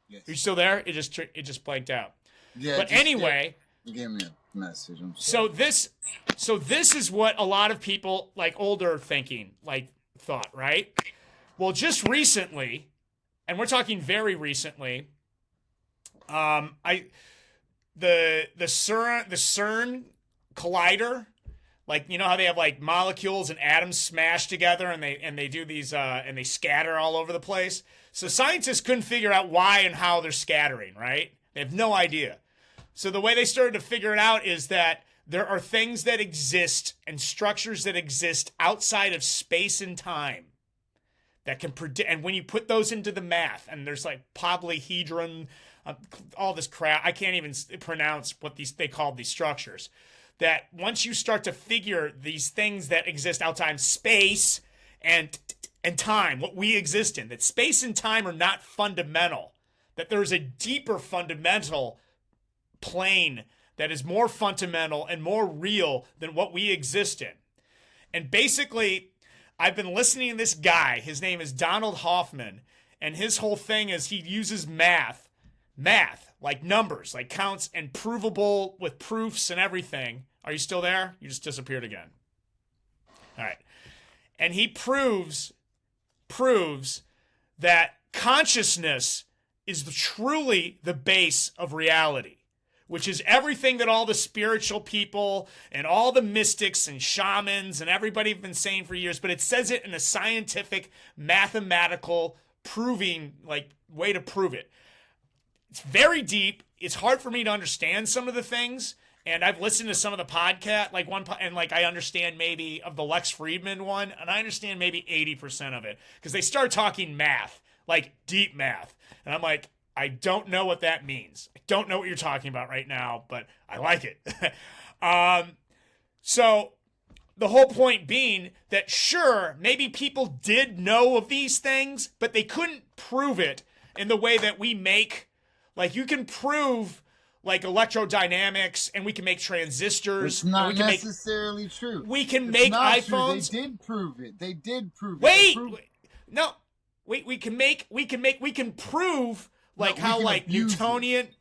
Yes. Are you still there? It just blanked out. Yeah. But anyway, you gave me a message. So this is what a lot of people like older thinking like thought, right? Well, just recently, and we're talking very recently, the CERN collider, like, you know how they have like molecules and atoms smashed together and they do these and they scatter all over the place. So scientists couldn't figure out why and how they're scattering, right? They have no idea. So the way they started to figure it out is that there are things that exist and structures that exist outside of space and time. that can predict. And when you put those into the math, and there's like polyhedron, all this crap, I can't even pronounce what they called these structures. That once you start to figure these things that exist outside space and time, what we exist in, that space and time are not fundamental, that there's a deeper fundamental plane that is more fundamental and more real than what we exist in. And basically, I've been listening to this guy. His name is Donald Hoffman, and his whole thing is he uses math, like numbers, like counts, and provable with proofs and everything. Are you still there? You just disappeared again. All right. And he proves that consciousness is truly the base of reality, which is everything that all the spiritual people and all the mystics and shamans and everybody have been saying for years, but it says it in a scientific, mathematical, proving, like, way to prove it. It's very deep. It's hard for me to understand some of the things, and I've listened to some of the podcast, like and like I understand maybe of the Lex Friedman one, and I understand maybe 80% of it, because they start talking math, like deep math, and I'm like, I don't know what that means. I don't know what you're talking about right now, but I like it. So the whole point being that sure, maybe people did know of these things, but they couldn't prove it in the way that we make. Like, you can prove like electrodynamics, and we can make transistors. It's not and we can necessarily true. We can It's make not iPhones. True. They did prove it. They did prove it. Wait, Proved... no, wait. We can prove like no, how like Newtonian. It.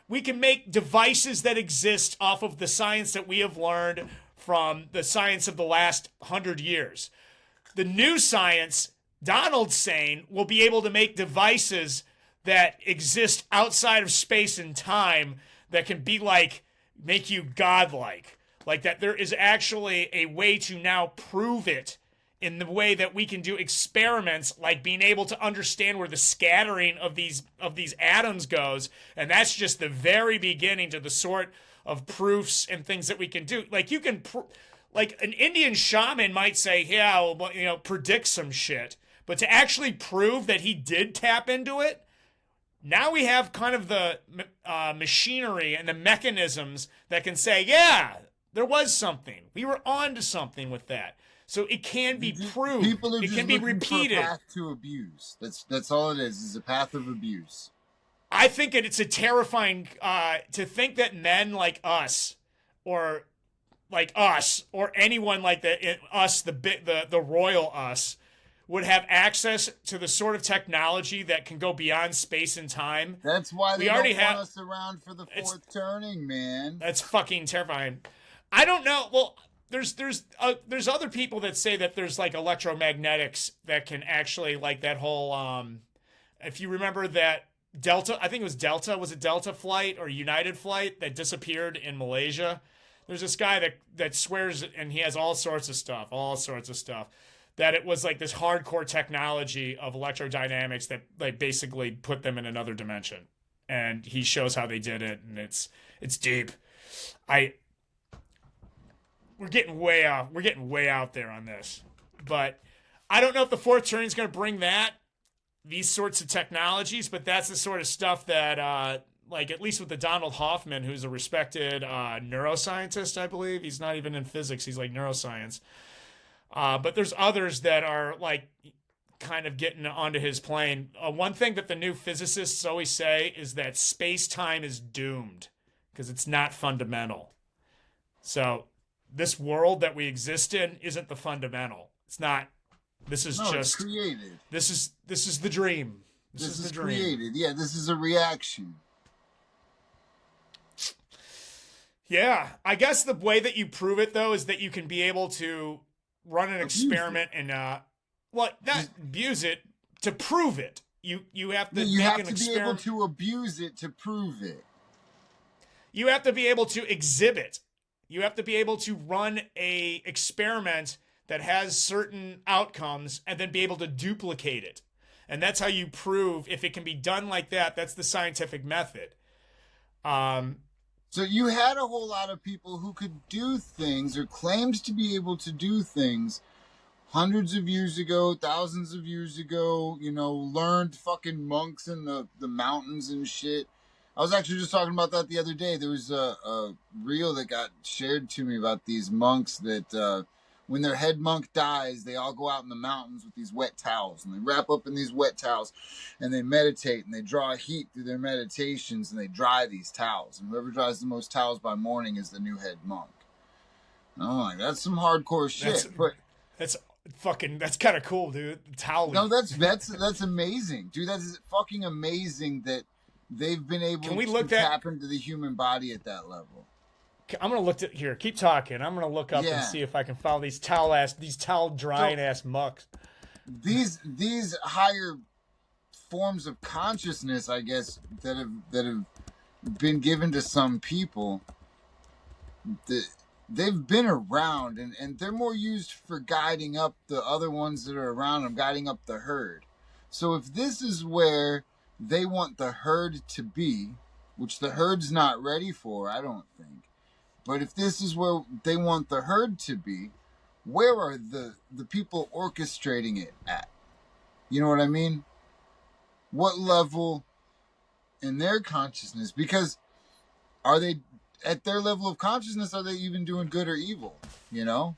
We can make devices that exist off of the science that we have learned from the science of the last 100 years. The new science, Donald's saying, will be able to make devices that exist outside of space and time that can be like, make you godlike. Like that there is actually a way to now prove it in the way that we can do experiments, like being able to understand where the scattering of these atoms goes. And that's just the very beginning to the sort of proofs and things that we can do. Like you can, like an Indian shaman might say, yeah, well, you know, predict some shit. But to actually prove that he did tap into it, now we have kind of the machinery and the mechanisms that can say, yeah, there was something. We were on to something with that. So it can be proved. People are it just can be looking repeated. For a path to abuse. That's all it is a path of abuse. I think it's a terrifying to think that men like us, or anyone like the royal us, would have access to the sort of technology that can go beyond space and time. That's why they already don't have want us around for the fourth turning, man. That's fucking terrifying. I don't know. Well, there's other people that say that there's like electromagnetics that can actually, like that whole if you remember that Delta, I think it was Delta, was it Delta flight or United flight that disappeared in Malaysia? There's this guy that swears, and he has all sorts of stuff, that it was like this hardcore technology of electrodynamics that like basically put them in another dimension. And he shows how they did it, and it's deep. We're getting way out there on this. But I don't know if the fourth turning is going to bring these sorts of technologies, but that's the sort of stuff that like at least with the Donald Hoffman, who's a respected neuroscientist, I believe. He's not even in physics, he's like neuroscience. But there's others that are like kind of getting onto his plane. One thing that the new physicists always say is that space-time is doomed because it's not fundamental. So this world that we exist in isn't the fundamental. It's not. This is just it's created. This is the dream. This is the dream. Created. Yeah, this is a reaction. Yeah, I guess the way that you prove it though is that you can be able to run an experiment and not abuse it to prove it. You have to you make have an to experiment. be able to abuse it to prove it. You have to be able to exhibit. You have to be able to run a experiment that has certain outcomes and then be able to duplicate it. And that's how you prove if it can be done like that. That's the scientific method. So you had a whole lot of people who could do things or claimed to be able to do things hundreds of years ago, thousands of years ago, learned fucking monks in the mountains and shit. I was actually just talking about that the other day. There was a reel that got shared to me about these monks that when their head monk dies, they all go out in the mountains with these wet towels, and they wrap up in these wet towels, and they meditate, and they draw heat through their meditations, and they dry these towels. And whoever dries the most towels by morning is the new head monk. And I'm like, that's some hardcore shit. That's kind of cool, dude. Towel. No, that's amazing, dude. That's fucking amazing that they've been able to tap into the human body at that level. I'm gonna look at here. Keep talking. I'm gonna look up and see if I can follow these towel drying ass mucks. These higher forms of consciousness, I guess, that have been given to some people. They've been around, and they're more used for guiding up the other ones that are around them, guiding up the herd. So if this is where they want the herd to be, which the herd's not ready for, I don't think. But if this is where they want the herd to be, where are the people orchestrating it at? You know what I mean? What level in their consciousness? Because are they, at their level of consciousness, are they even doing good or evil? You know?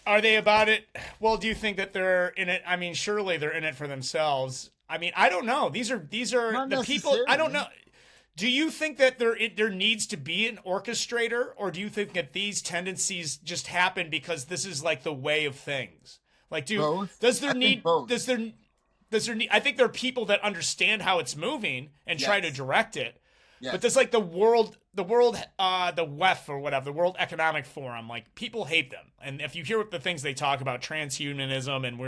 Are they about it? Well, do you think that they're in it? I mean, surely they're in it for themselves. I mean, I don't know. These are the people. I don't know. Do you think that there needs to be an orchestrator, or do you think that these tendencies just happen because this is like the way of things? Like, does there need? I think there are people that understand how it's moving and try to direct it. Yes. But there's like the WEF or whatever, the World Economic Forum, like people hate them. And if you hear the things they talk about, transhumanism, and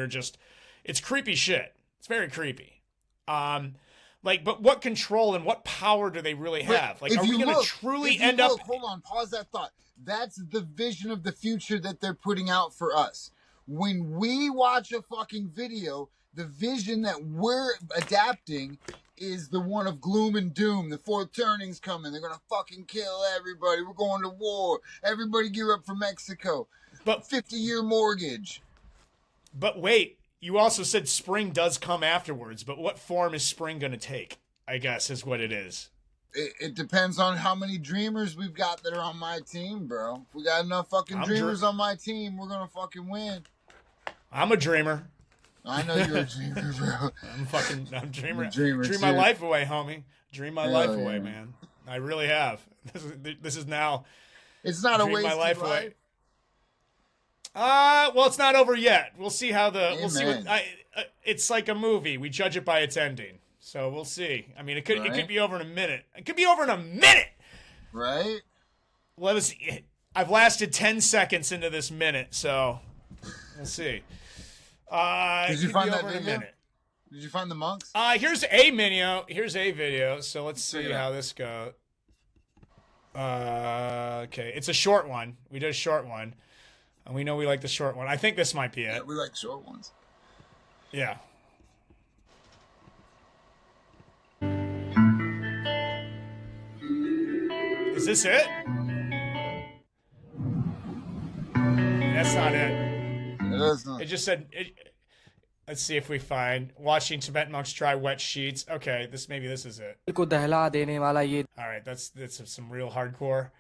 it's creepy shit. It's very creepy. But what control and what power do they really have? Like, are we going to truly end up? Hold on, pause that thought. That's the vision of the future that they're putting out for us. When we watch a fucking video, the vision that we're adapting is the one of gloom and doom. The fourth turning's coming. They're going to fucking kill everybody. We're going to war. Everybody gear up for Mexico. But 50-year mortgage. But wait. You also said spring does come afterwards, but what form is spring going to take, I guess, is what it is. It depends on how many dreamers we've got that are on my team, bro. If we got enough fucking dreamers on my team, we're going to fucking win. I'm a dreamer. I know you're a dreamer, bro. I'm dreamer. Dream my life away, homie. Dream my life away, man. I really have. This is now. It's not a waste my life away. Well, it's not over yet. We'll see how we'll see what it's like a movie. We judge it by its ending. So we'll see. I mean, it could be over in a minute. It could be over in a minute. Right? I've lasted 10 seconds into this minute, so we'll see. Did you find that video? Did you find the monks? Here's a video. So let's see how this goes. Okay, it's a short one. We did a short one. And we know we like the short one. I think this might be it. Yeah, we like short ones. Yeah. Is this it? That's not it. It is not. It just said... Let's see if we find watching Tibetan monks dry wet sheets. Okay, maybe this is it. All right, that's some real hardcore.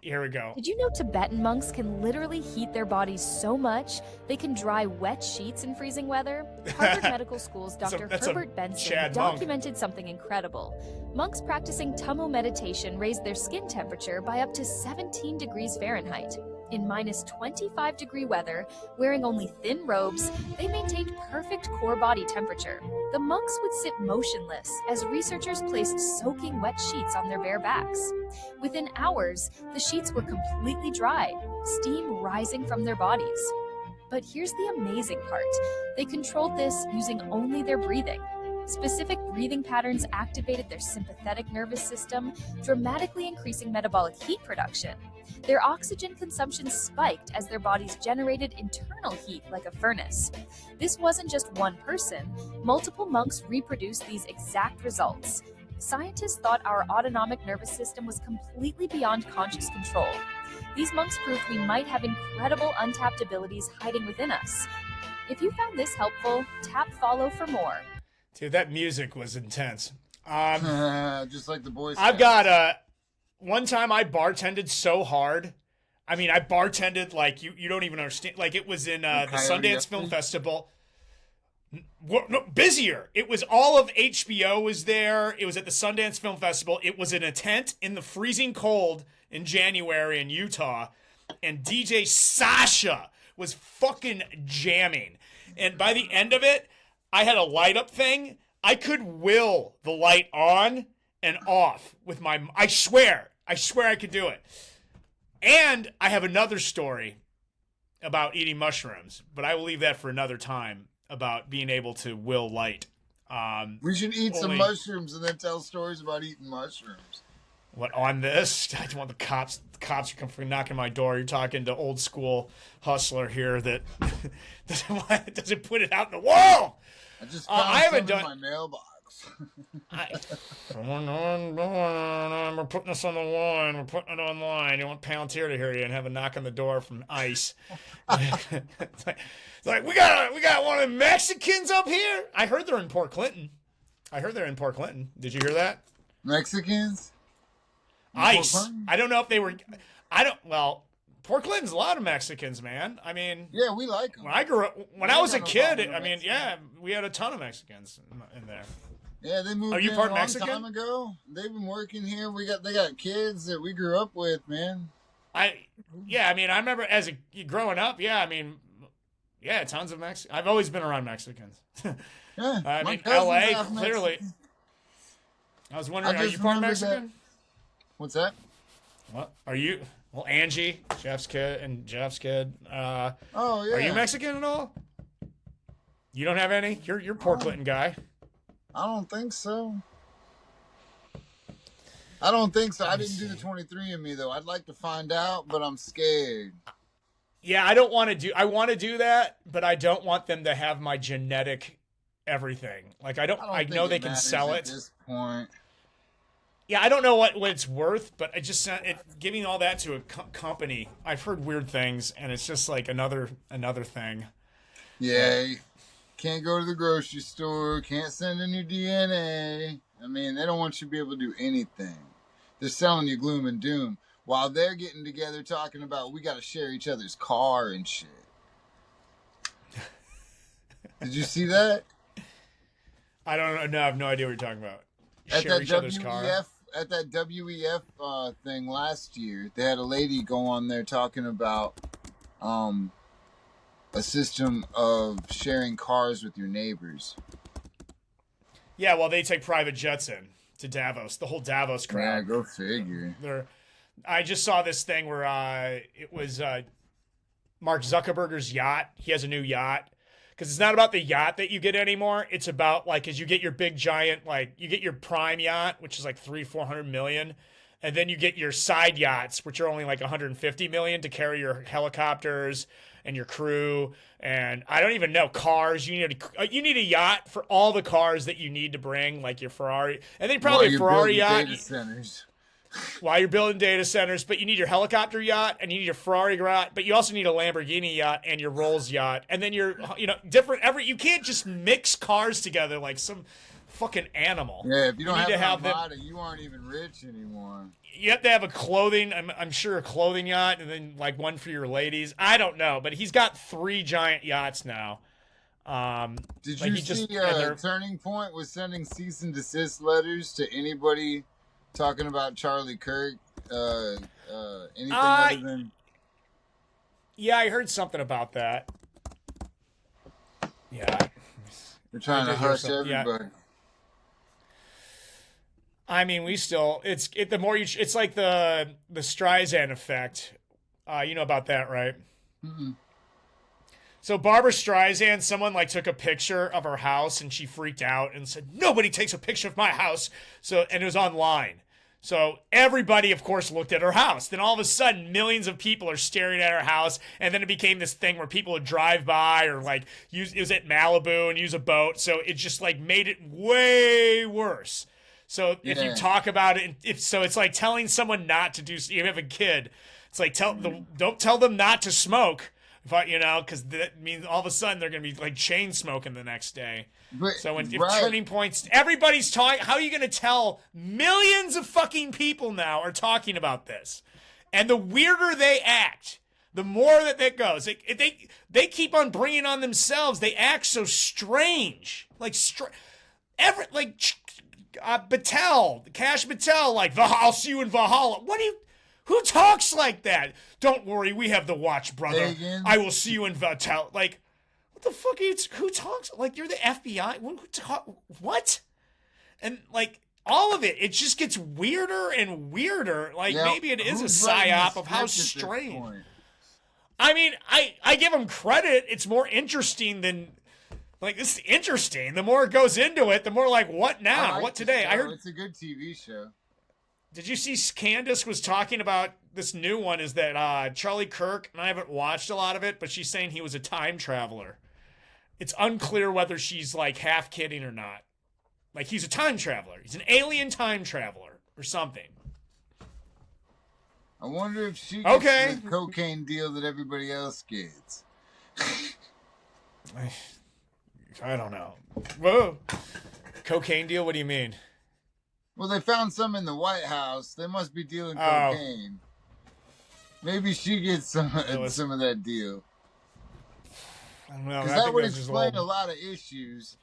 Here we go. Did you know Tibetan monks can literally heat their bodies so much they can dry wet sheets in freezing weather? Harvard Medical School's Dr. Herbert Benson documented something incredible. Monks practicing Tummo meditation raised their skin temperature by up to 17 degrees Fahrenheit. In minus 25-degree weather, wearing only thin robes, they maintained perfect core body temperature. The monks would sit motionless as researchers placed soaking wet sheets on their bare backs. Within hours, the sheets were completely dry, steam rising from their bodies. But here's the amazing part. They controlled this using only their breathing. Specific breathing patterns activated their sympathetic nervous system, dramatically increasing metabolic heat production. Their oxygen consumption spiked as their bodies generated internal heat like a furnace. This wasn't just one person. Multiple monks reproduced these exact results. Scientists thought our autonomic nervous system was completely beyond conscious control. These monks proved we might have incredible untapped abilities hiding within us. If you found this helpful, tap follow for more. Dude, that music was intense. Just like the boys. I've got one time I bartended so hard. I mean, I bartended like you don't even understand. Like it was in the Sundance Film Festival. No, busier. It was all of HBO was there. It was at the Sundance Film Festival. It was in a tent in the freezing cold in January in Utah. And DJ Sasha was fucking jamming. And by the end of it, I had a light up thing. I could will the light on and off with my, I swear I could do it. And I have another story about eating mushrooms, but I will leave that for another time, about being able to will light. We should eat some mushrooms and then tell stories about eating mushrooms. What, on this? I don't want the cops are coming knocking my door. You're talking to old school hustler here that doesn't put it out in the world. I just found some in my mailbox. We're putting this on the line. We're putting it online. You want Palantir to hear you and have a knock on the door from ICE. It's like we got one of the Mexicans up here. I heard they're in Port Clinton. Did you hear that? Mexicans? ICE. I don't know if they were. Port Clinton's a lot of Mexicans, man. I mean, yeah, we like them. When I grew up, when I was a kid, I mean, yeah, we had a ton of Mexicans in there. Yeah, they moved in a long time ago. They've been working here. They got kids that we grew up with, man. I remember growing up. Yeah, I mean, yeah, tons of Mexicans. I've always been around Mexicans. Yeah, I mean, LA clearly. Mexican. I was wondering, are you part Mexican? That. What's that? What are you? Well, Angie, Jeff's kid. Oh yeah. Are you Mexican at all? You don't have any? You're Port Clinton guy. I don't think so. I didn't do the 23andMe though. I'd like to find out, but I'm scared. Yeah, I want to do that, but I don't want them to have my genetic everything. Like I know they can sell it. At this point. Yeah, I don't know what it's worth, but giving all that to a company, I've heard weird things, and it's just like another thing. Yeah, can't go to the grocery store, can't send in your DNA. I mean, they don't want you to be able to do anything. They're selling you gloom and doom while they're getting together talking about we got to share each other's car and shit. Did you see that? I don't know. I have no idea what you're talking about. Share each other's car. At that WEF thing last year, they had a lady go on there talking about a system of sharing cars with your neighbors. Yeah, well, they take private jets in to Davos, the whole Davos crowd. Yeah, go figure. I just saw this thing where it was Mark Zuckerberg's yacht. He has a new yacht. Because it's not about the yacht that you get anymore. It's about, like, as you get your big giant, like, you get your prime yacht, which is like $300-400 million. And then you get your side yachts, which are only like $150 million to carry your helicopters and your crew. And I don't even know, cars. You need a yacht for all the cars that you need to bring, like your Ferrari. And then probably a Ferrari yacht. Data centers. While you're building data centers, but you need your helicopter yacht and you need your Ferrari yacht, but you also need a Lamborghini yacht and your Rolls yacht, and then different. You can't just mix cars together like some fucking animal. Yeah, if you don't have an Armada, you aren't even rich anymore. You have to have I'm sure a clothing yacht, and then like one for your ladies. I don't know, but he's got 3 giant yachts now. Did you see Turning Point was sending cease and desist letters to anybody talking about Charlie Kirk, anything other than... Yeah, I heard something about that. Yeah. They're trying to hush everybody. Yeah. I mean, it's like the Streisand effect. You know about that, right? Mm-hmm. So Barbara Streisand, someone like took a picture of her house and she freaked out and said, "Nobody takes a picture of my house." And it was online. So everybody, of course, looked at her house. Then all of a sudden, millions of people are staring at her house. And then it became this thing where people would drive by or like it was at Malibu and use a boat. So it just like made it way worse. So if you talk about it, it's like telling someone not to do. You have a kid, it's like don't tell them not to smoke, because that means all of a sudden they're gonna be like chain smoking the next day. But, so if turning points, everybody's talking. How are you gonna tell millions of fucking people now are talking about this? And the weirder they act, the more that goes. They keep on bringing on themselves. They act so strange, like Battelle, Cash Battelle, like I'll see you in Valhalla. Who talks like that? Don't worry, we have the watch, brother. I will see you in Battelle. Like, what the fuck? Who talks like you're the FBI? What? And like all of it just gets weirder and weirder. Like maybe it is a psyop of how strange. I mean, I give them credit. It's more interesting than. Like, this is interesting. The more it goes into it, the more like, what now? What today? I heard it's a good TV show. Did you see Candace was talking about this new one? Is that Charlie Kirk? And I haven't watched a lot of it, but she's saying he was a time traveler. It's unclear whether she's like half kidding or not. Like, he's a time traveler. He's an alien time traveler or something. I wonder if she gets the cocaine deal that everybody else gets. I don't know. Whoa. Cocaine deal? What do you mean? Well, they found some in the White House. They must be dealing cocaine. Maybe she gets some of that deal. I don't know. Because that would explain a lot of issues.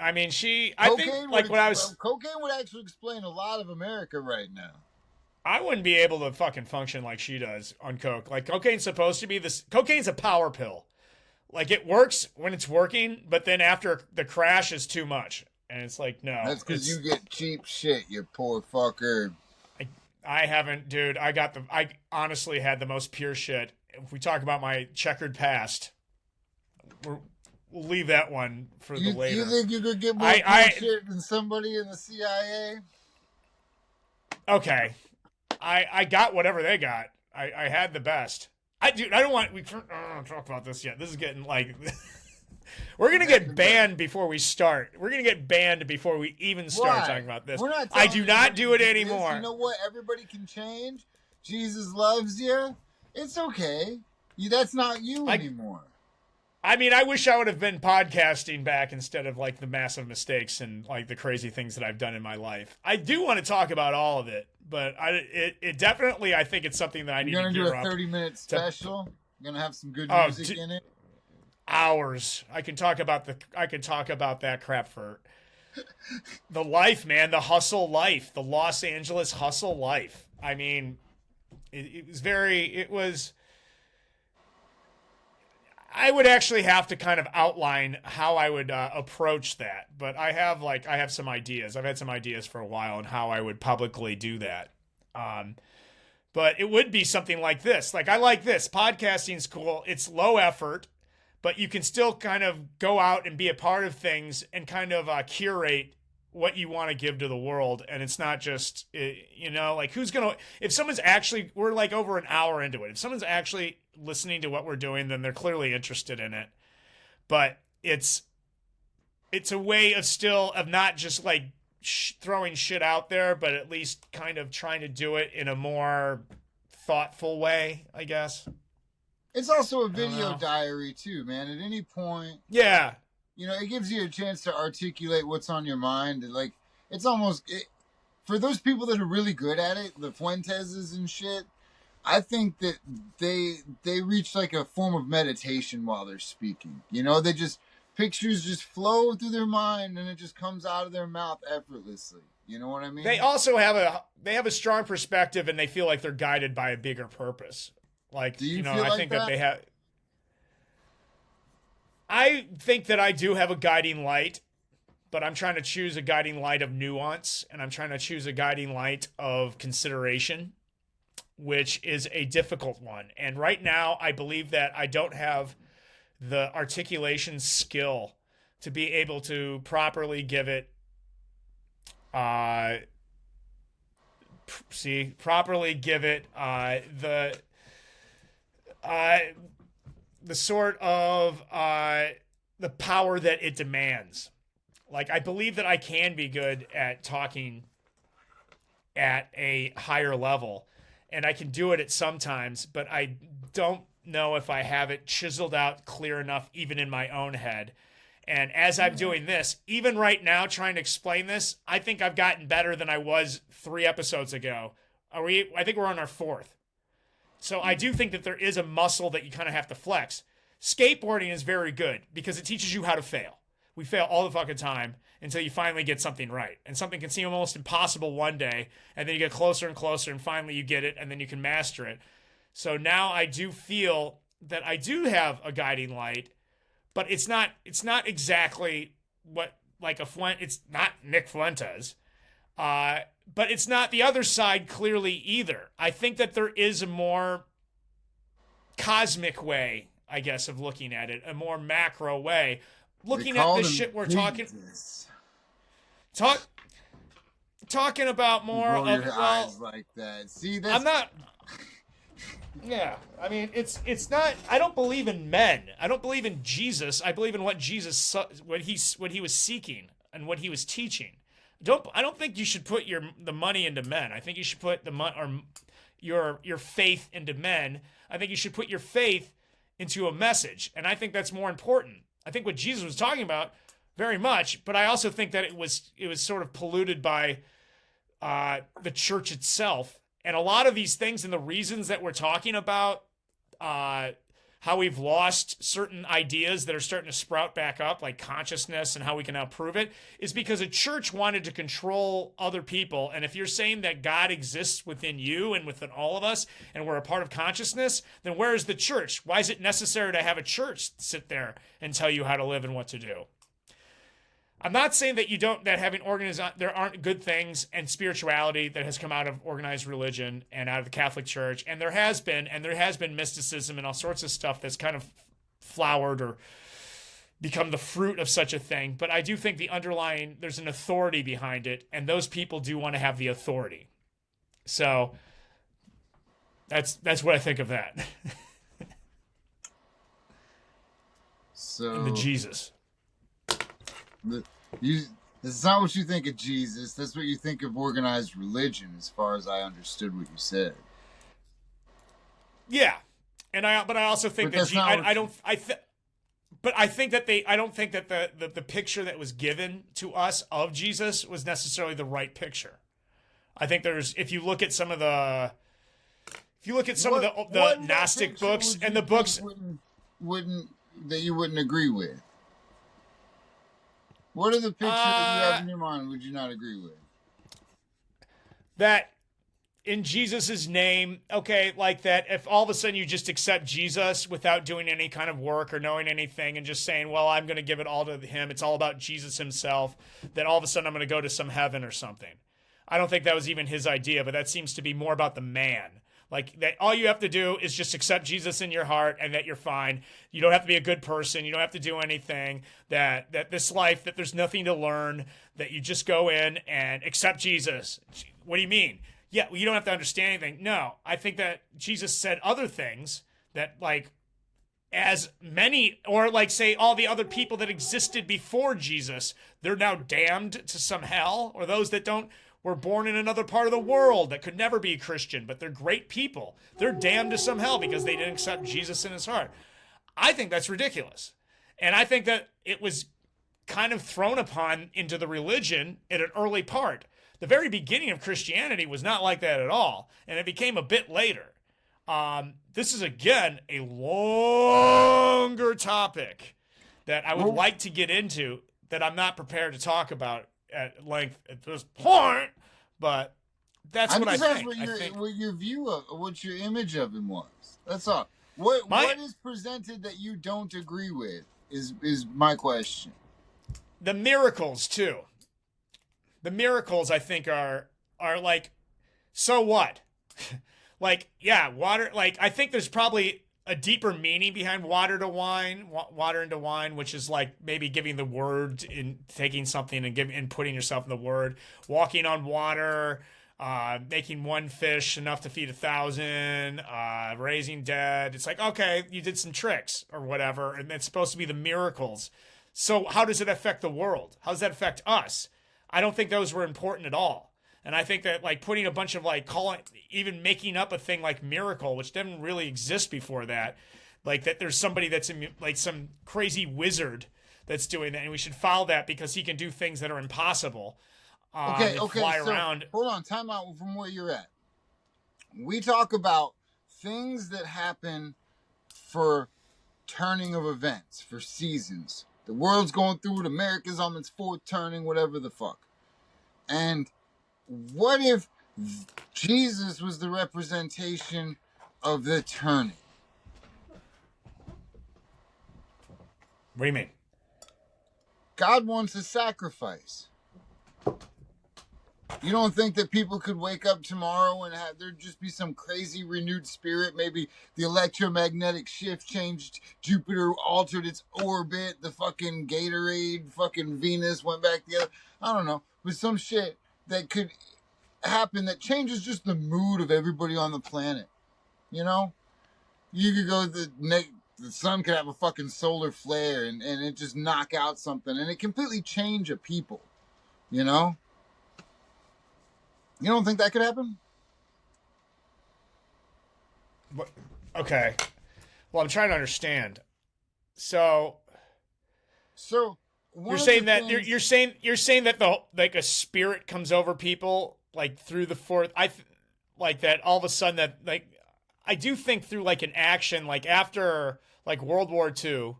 I mean, cocaine would actually explain a lot of America right now. I wouldn't be able to fucking function like she does on coke. Like, cocaine's supposed to be this. Cocaine's a power pill. Like, it works when it's working, but then after the crash is too much. And it's like, no. That's because you get cheap shit, you poor fucker. I haven't, dude. I honestly had the most pure shit. If we talk about my checkered past, we'll leave that one for the later. You think you could get more pure shit than somebody in the CIA? Okay. I got whatever they got. I had the best. I don't want to talk about this yet. This is getting like we're gonna get banned before we start. We're gonna get banned before we even start talking about this. I do not do it anymore. You know what? Everybody can change. Jesus loves you. It's okay. That's not you anymore. I mean, I wish I would have been podcasting back instead of like the massive mistakes and like the crazy things that I've done in my life. I do want to talk about all of it, but it definitely, I think it's something that I need to gear up. You're gonna do a 30-minute special. You're gonna have some good music in it. Hours. I can talk about that crap for the life, man. The hustle life, the Los Angeles hustle life. I mean, it was. I would actually have to kind of outline how I would approach that, but I have some ideas. I've had some ideas for a while on how I would publicly do that. But it would be something like this. Like, I like this. Podcasting's cool. It's low effort, but you can still kind of go out and be a part of things and kind of curate what you want to give to the world. And it's not just, like if someone's actually, we're like over an hour into it. If someone's actually listening to what we're doing, then they're clearly interested in it. But it's a way of not just like throwing shit out there, but at least kind of trying to do it in a more thoughtful way, I guess. It's also a video diary too, man. At any point. Yeah. It gives you a chance to articulate what's on your mind. And like, it's almost, for those people that are really good at it, the Fuenteses and shit, I think that they reach like a form of meditation while they're speaking. They just, pictures just flow through their mind and it just comes out of their mouth effortlessly. You know what I mean? They also have a strong perspective and they feel like they're guided by a bigger purpose. Like, do you feel like think that they have. I think that I do have a guiding light, but I'm trying to choose a guiding light of nuance, and I'm trying to choose a guiding light of consideration, which is a difficult one. And right now, I believe that I don't have the articulation skill to be able to properly give it, the sort of the power that it demands. Like, I believe that I can be good at talking at a higher level, and I can do it at sometimes, but I don't know if I have it chiseled out clear enough, even in my own head. And as I'm doing this, even right now, trying to explain this, I think I've gotten better than I was 3 episodes ago. I think we're on our 4th. So I do think that there is a muscle that you kind of have to flex. Skateboarding is very good because it teaches you how to fail. We fail all the fucking time until you finally get something right. And something can seem almost impossible one day, and then you get closer and closer, and finally you get it, and then you can master it. So now I do feel that I do have a guiding light, but it's not exactly what, like it's not Nick Fuentes. But it's not the other side clearly either. I think that there is a more cosmic way, I guess, of looking at it, a more macro way. Looking at the shit we're talking about more roll of your eyes like that. See, that's... I'm not. Yeah, I mean, it's not. I don't believe in men. I don't believe in Jesus. I believe in what Jesus, what he was seeking and what he was teaching. I don't think you should put the money into men. I think you should put your faith into men. I think you should put your faith into a message, and I think that's more important. I think what Jesus was talking about very much, but I also think that it was sort of polluted by the church itself. And a lot of these things and the reasons that we're talking about, how we've lost certain ideas that are starting to sprout back up, like consciousness and how we can now prove it, is because a church wanted to control other people. And if you're saying that God exists within you and within all of us, and we're a part of consciousness, then where is the church? Why is it necessary to have a church sit there and tell you how to live and what to do? I'm not saying that having there aren't good things and spirituality that has come out of organized religion and out of the Catholic Church, and there has been mysticism and all sorts of stuff that's kind of flowered or become the fruit of such a thing. But I do think there's an authority behind it, and those people do want to have the authority. So that's what I think of that. So and the Jesus. This is not what you think of Jesus. That's what you think of organized religion, as far as I understood what you said. Yeah, but I also think that I don't think that the picture that was given to us of Jesus was necessarily the right picture. I think if you look at some of the Gnostic books and the books you wouldn't agree with. What are the pictures that you have in your mind would you not agree with? That in Jesus' name, okay, like that if all of a sudden you just accept Jesus without doing any kind of work or knowing anything and just saying, well, I'm going to give it all to him, it's all about Jesus himself, that all of a sudden I'm going to go to some heaven or something. I don't think that was even his idea, but that seems to be more about the man. Like that all you have to do is just accept Jesus in your heart and that you're fine. You don't have to be a good person. You don't have to do anything. That this life, that there's nothing to learn, that you just go in and accept Jesus. What do you mean? Yeah, well, you don't have to understand anything. No, I think that Jesus said other things that like as many, or like say all the other people that existed before Jesus, they're now damned to some hell, or those that were born in another part of the world that could never be a Christian, but they're great people. They're damned to some hell because they didn't accept Jesus in his heart. I think that's ridiculous. And I think that it was kind of thrown upon into the religion at an early part. The very beginning of Christianity was not like that at all, and it became a bit later. This is, again, a longer topic that I would like to get into that I'm not prepared to talk about at length at this point, but that's what I think. What your view of, what your image of him was. That's all. What is presented that you don't agree with is my question. The miracles too. The miracles I think are like, so what? Like, yeah, water. Like, I think there's probably a deeper meaning behind water into wine, which is like maybe giving the word in taking something and putting yourself in the word, walking on water, making one fish enough to feed 1,000, raising dead. It's like, okay, you did some tricks or whatever. And it's supposed to be the miracles. So how does it affect the world? How does that affect us? I don't think those were important at all. And I think that like putting a bunch of like even making up a thing like miracle, which didn't really exist before that, like that there's somebody that's like some crazy wizard that's doing that, and we should follow that because he can do things that are impossible. Okay. Fly so around. Hold on, time out from where you're at. We talk about things that happen for turning of events, for seasons. The world's going through it. America's on its fourth turning, whatever the fuck. And what if Jesus was the representation of the turning? What do you mean? God wants a sacrifice. You don't think that people could wake up tomorrow and have there just be some crazy renewed spirit? Maybe the electromagnetic shift changed, Jupiter altered its orbit, the fucking Gatorade, fucking Venus went back together. I don't know. But some shit that could happen that changes just the mood of everybody on the planet. You know? You could go the sun could have a fucking solar flare and it just knock out something and it completely change a people. You know? You don't think that could happen? Okay. Well, I'm trying to understand. So you're saying that you're saying that a spirit comes over people like through the fourth. Like that all of a sudden that like I do think through like an action like after like World War II,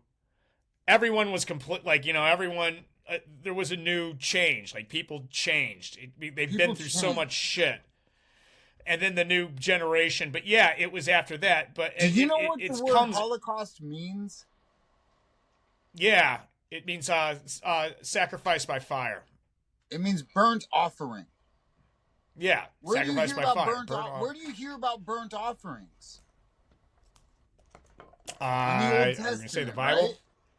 everyone was complete like everyone. There was a new change. Like people changed. They've been through so much shit, and then the new generation. But yeah, it was after that. But do you know what the word Holocaust means? Yeah, it means sacrifice by fire. It means burnt offering. Yeah, sacrifice by fire. Where do you hear about burnt offerings? In the Old Testament, say the Bible. Right?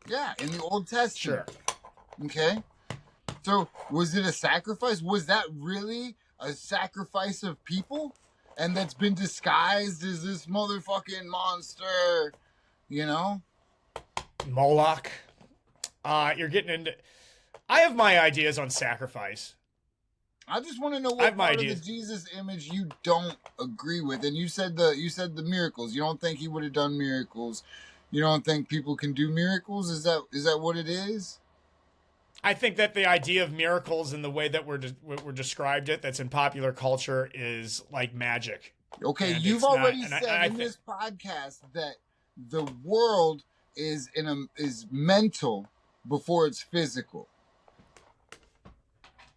Yeah, in the Old Testament. Sure. Okay, so was it a sacrifice? Was that really a sacrifice of people? And that's been disguised as this motherfucking monster, you know? Moloch. You're getting into... I have my ideas on sacrifice. I just want to know what part of the Jesus image you don't agree with. And you said the miracles. You don't think he would have done miracles. You don't think people can do miracles? Is that what it is? I think that the idea of miracles and the way that we're described it, that's in popular culture, is like magic. Okay, and you've already said in this podcast that the world is mental before it's physical.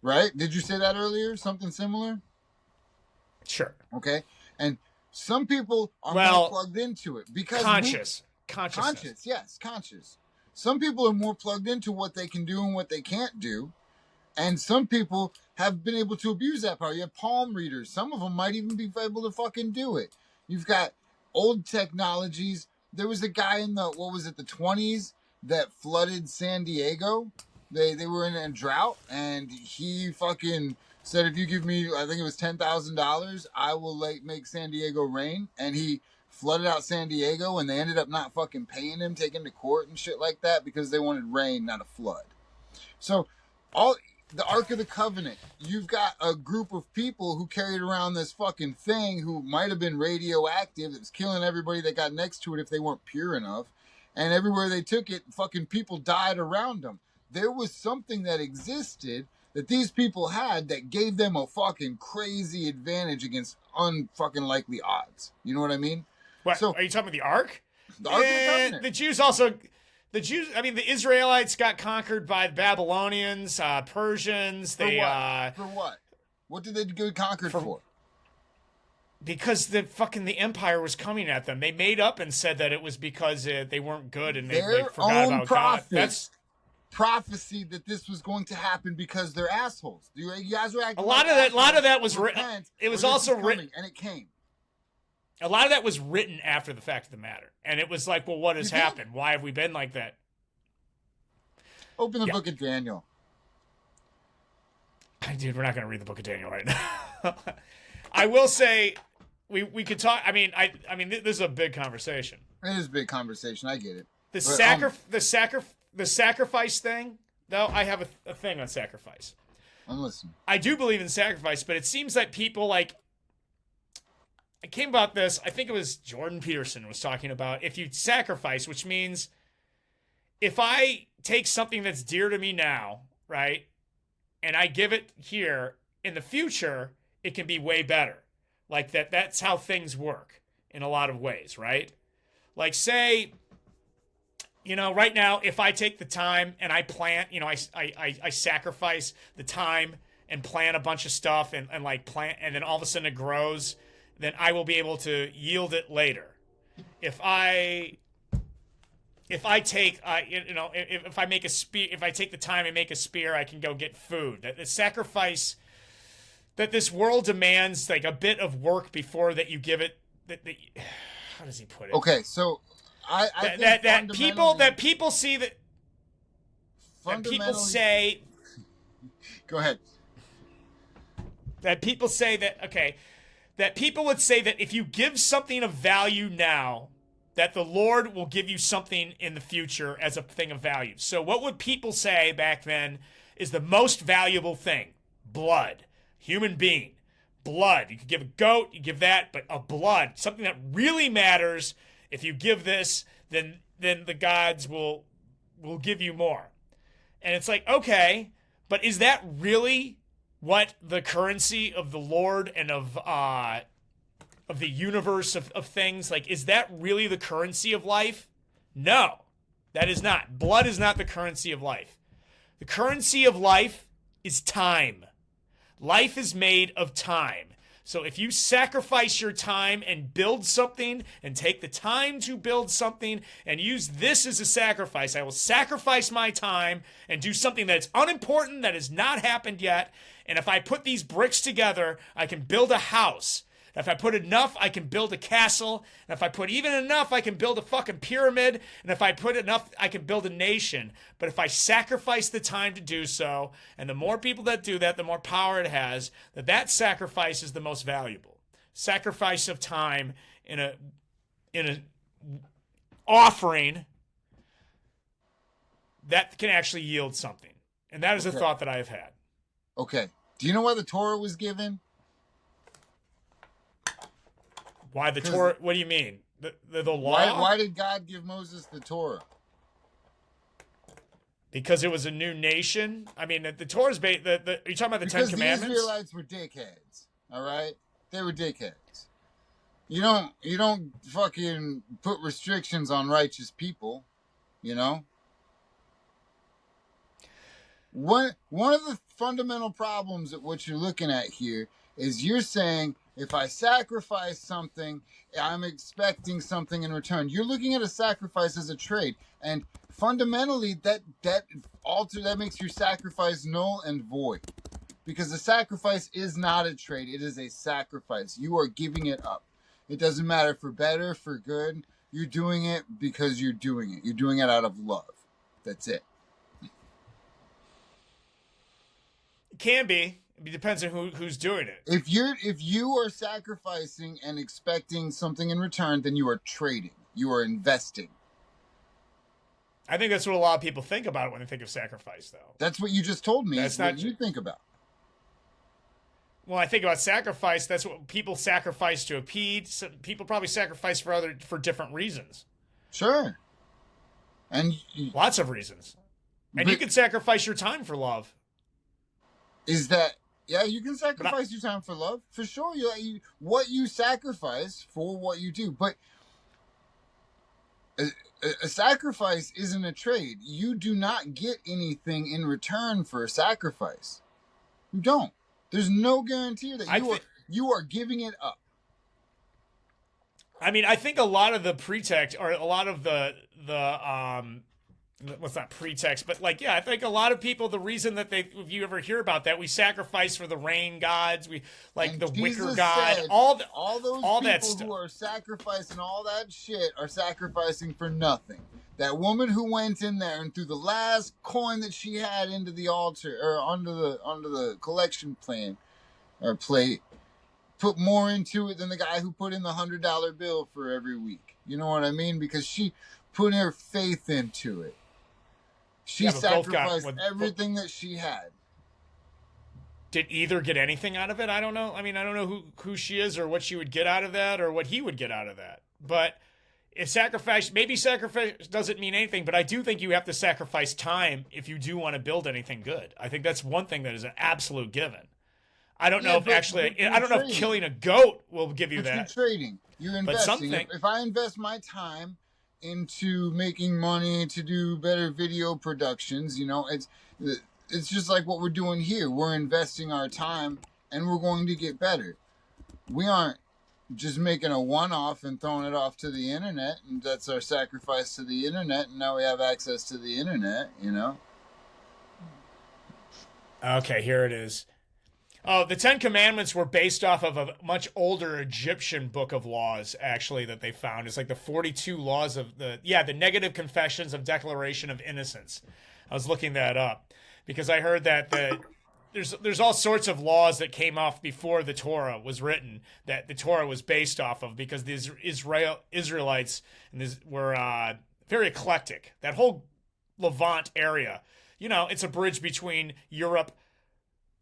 Right? Did you say that earlier? Something similar? Sure. Okay, and some people are more plugged into it because conscious. Some people are more plugged into what they can do and what they can't do. And some people have been able to abuse that power. You have palm readers. Some of them might even be able to fucking do it. You've got old technologies. There was a guy in the 20s that flooded San Diego. They were in a drought and he fucking said, if you give me, I think it was $10,000, I will make San Diego rain. And he flooded out San Diego, and they ended up not fucking paying him, taking to court and shit like that because they wanted rain, not a flood. So, the Ark of the Covenant, you've got a group of people who carried around this fucking thing who might have been radioactive. It was killing everybody that got next to it if they weren't pure enough. And everywhere they took it, fucking people died around them. There was something that existed that these people had that gave them a fucking crazy advantage against unfucking likely odds. You know what I mean? What, so, are you talking about the Ark? The Ark of the Covenant. The Israelites got conquered by the Babylonians, Persians. For what? What did they get conquered for? Because the empire was coming at them. They made up and said that it was because they weren't good and they forgot about God. That's prophecy that this was going to happen because they're assholes. You guys were acting a lot of that was written. It was also written, and it came. A lot of that was written after the fact of the matter. And it was like, well, what has happened? Why have we been like that? Open the book of Daniel. Dude, we're not going to read the book of Daniel right now. I will say we could talk. I mean, this is a big conversation. It is a big conversation. I get it. The the sacrifice thing, though, I have a thing on sacrifice. I'm listening. I do believe in sacrifice, but it seems that people like. I came about this. I think it was Jordan Peterson was talking about if you sacrifice, which means if I take something that's dear to me now, right, and I give it here in the future, it can be way better. Like that. That's how things work in a lot of ways, right? Like say. Right now, if I take the time and I plant, I sacrifice the time and plant a bunch of stuff and like plant, and then all of a sudden it grows, then I will be able to yield it later. If I take, if I make a spear, if I take the time and make a spear, I can go get food. The sacrifice that this world demands, like a bit of work before that you give it. How does he put it? Okay, so. That people see that people say. Go ahead. That people say that people would say that if you give something of value now, that the Lord will give you something in the future as a thing of value. So what would people say back then is the most valuable thing? Blood. Human being. Blood. You could give a goat, you give that, but a blood, something that really matters. If you give this, then the gods will give you more. And it's like, okay, but is that really what the currency of the Lord and of the universe of things, like, is that really the currency of life? No, that is not. Blood is not the currency of life. The currency of life is time. Life is made of time. So if you sacrifice your time and build something and take the time to build something and use this as a sacrifice, I will sacrifice my time and do something that's unimportant, that has not happened yet. And if I put these bricks together, I can build a house. If I put enough, I can build a castle. And if I put even enough, I can build a fucking pyramid. And if I put enough, I can build a nation. But if I sacrifice the time to do so, and the more people that do that, the more power it has, that sacrifice is the most valuable. Sacrifice of time in a offering that can actually yield something. And that is a thought that I have had. Okay. Do you know why the Torah was given? Why the Torah? What do you mean? The law? Why did God give Moses the Torah? Because it was a new nation. I mean, the Torah's are you talking about the because Ten Commandments? The Israelites were dickheads. All right, they were dickheads. You don't fucking put restrictions on righteous people. You know. One of the fundamental problems at what you're looking at here is you're saying, if I sacrifice something, I'm expecting something in return. You're looking at a sacrifice as a trade, and fundamentally that makes your sacrifice null and void, because the sacrifice is not a trade. It is a sacrifice. You are giving it up. It doesn't matter for better, for good. You're doing it because you're doing it. You're doing it out of love. That's it. It can be. It depends on who's doing it. If you are sacrificing and expecting something in return, then you are trading. You are investing. I think that's what a lot of people think about it when they think of sacrifice, though. That's what you just told me. That's what you think about. Well, I think about sacrifice. That's what people sacrifice to appease. People probably sacrifice for different reasons. Sure. And lots of reasons. And you can sacrifice your time for love. Is that... Yeah, you can sacrifice your time for love, for sure. What you sacrifice for what you do. But a sacrifice isn't a trade. You do not get anything in return for a sacrifice. You don't. There's no guarantee that you are giving it up. I mean, I think a lot of the pretext, or a lot of the what's not pretext, but like, yeah, I think a lot of people, the reason that if you ever hear about that, we sacrifice for the rain gods, we like and the Jesus wicker god, said, all those people who are sacrificing all that shit are sacrificing for nothing. That woman who went in there and threw the last coin that she had into the altar or under the collection plan or plate, put more into it than the guy who put in the $100 bill for every week. You know what I mean? Because she put her faith into it. She sacrificed everything that she had. Did either get anything out of it? I don't know. I mean, I don't know who she is or what she would get out of that or what he would get out of that. But if maybe sacrifice doesn't mean anything, but I do think you have to sacrifice time if you do want to build anything good. I think that's one thing that is an absolute given. I don't know if I don't know if killing a goat will give you that. You're trading. You're investing. If I invest my time into making money to do better video productions, it's just like what we're doing here. We're investing our time and we're going to get better. We aren't just making a one-off and throwing it off to the internet, and that's our sacrifice to the internet, and now we have access to the internet, Okay, here it is. Oh, the Ten Commandments were based off of a much older Egyptian book of laws, actually, that they found. It's like the 42 laws of the negative confessions of Declaration of Innocence. I was looking that up because I heard that there's all sorts of laws that came off before the Torah was written that the Torah was based off of because the Israelites were very eclectic. That whole Levant area, it's a bridge between Europe,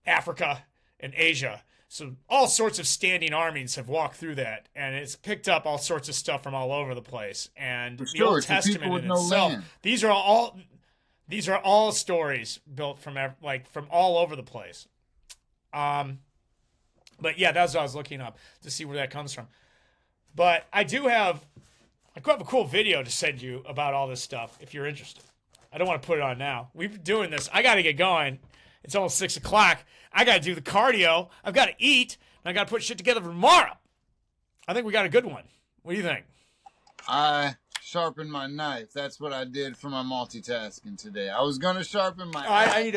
Africa, and Asia. So all sorts of standing armies have walked through that, and it's picked up all sorts of stuff from all over the place. And the Old Testament in itself, these are all stories built from all over the place. But yeah, that's what I was looking up to see where that comes from. But I have a cool video to send you about all this stuff if you're interested. I don't want to put it on now. We've been doing this. I got to get going. It's almost 6 o'clock. I got to do the cardio. I've got to eat. And I got to put shit together for tomorrow. I think we got a good one. What do you think? I sharpened my knife. That's what I did for my multitasking today. I was going to sharpen my I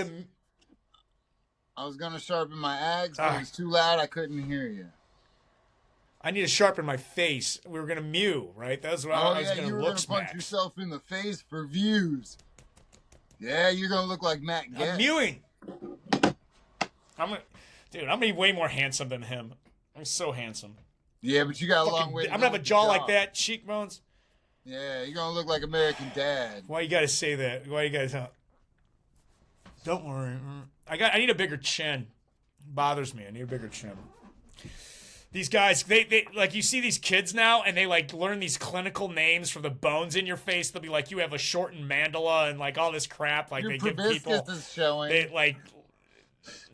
was going to sharpen my axe, but it was too loud. I couldn't hear you. I need to sharpen my face. We were going to mew, right? That's what I was going to look smack. You were going to punch yourself in the face for views. Yeah, you're going to look like Matt Gaetz. I'm mewing. I'm going to be way more handsome than him. I'm so handsome. Yeah, but you got a long way to go. I'm going to have a jaw like that, cheekbones. Yeah, you're going to look like American Dad. Why you got to say that? Why you got to tell? Don't worry. I need a bigger chin. It bothers me. I need a bigger chin. These guys, they like, you see these kids now, and they like learn these clinical names for the bones in your face. They'll be like, you have a shortened mandala and like all this crap. Like, your they give people. Is showing. They like.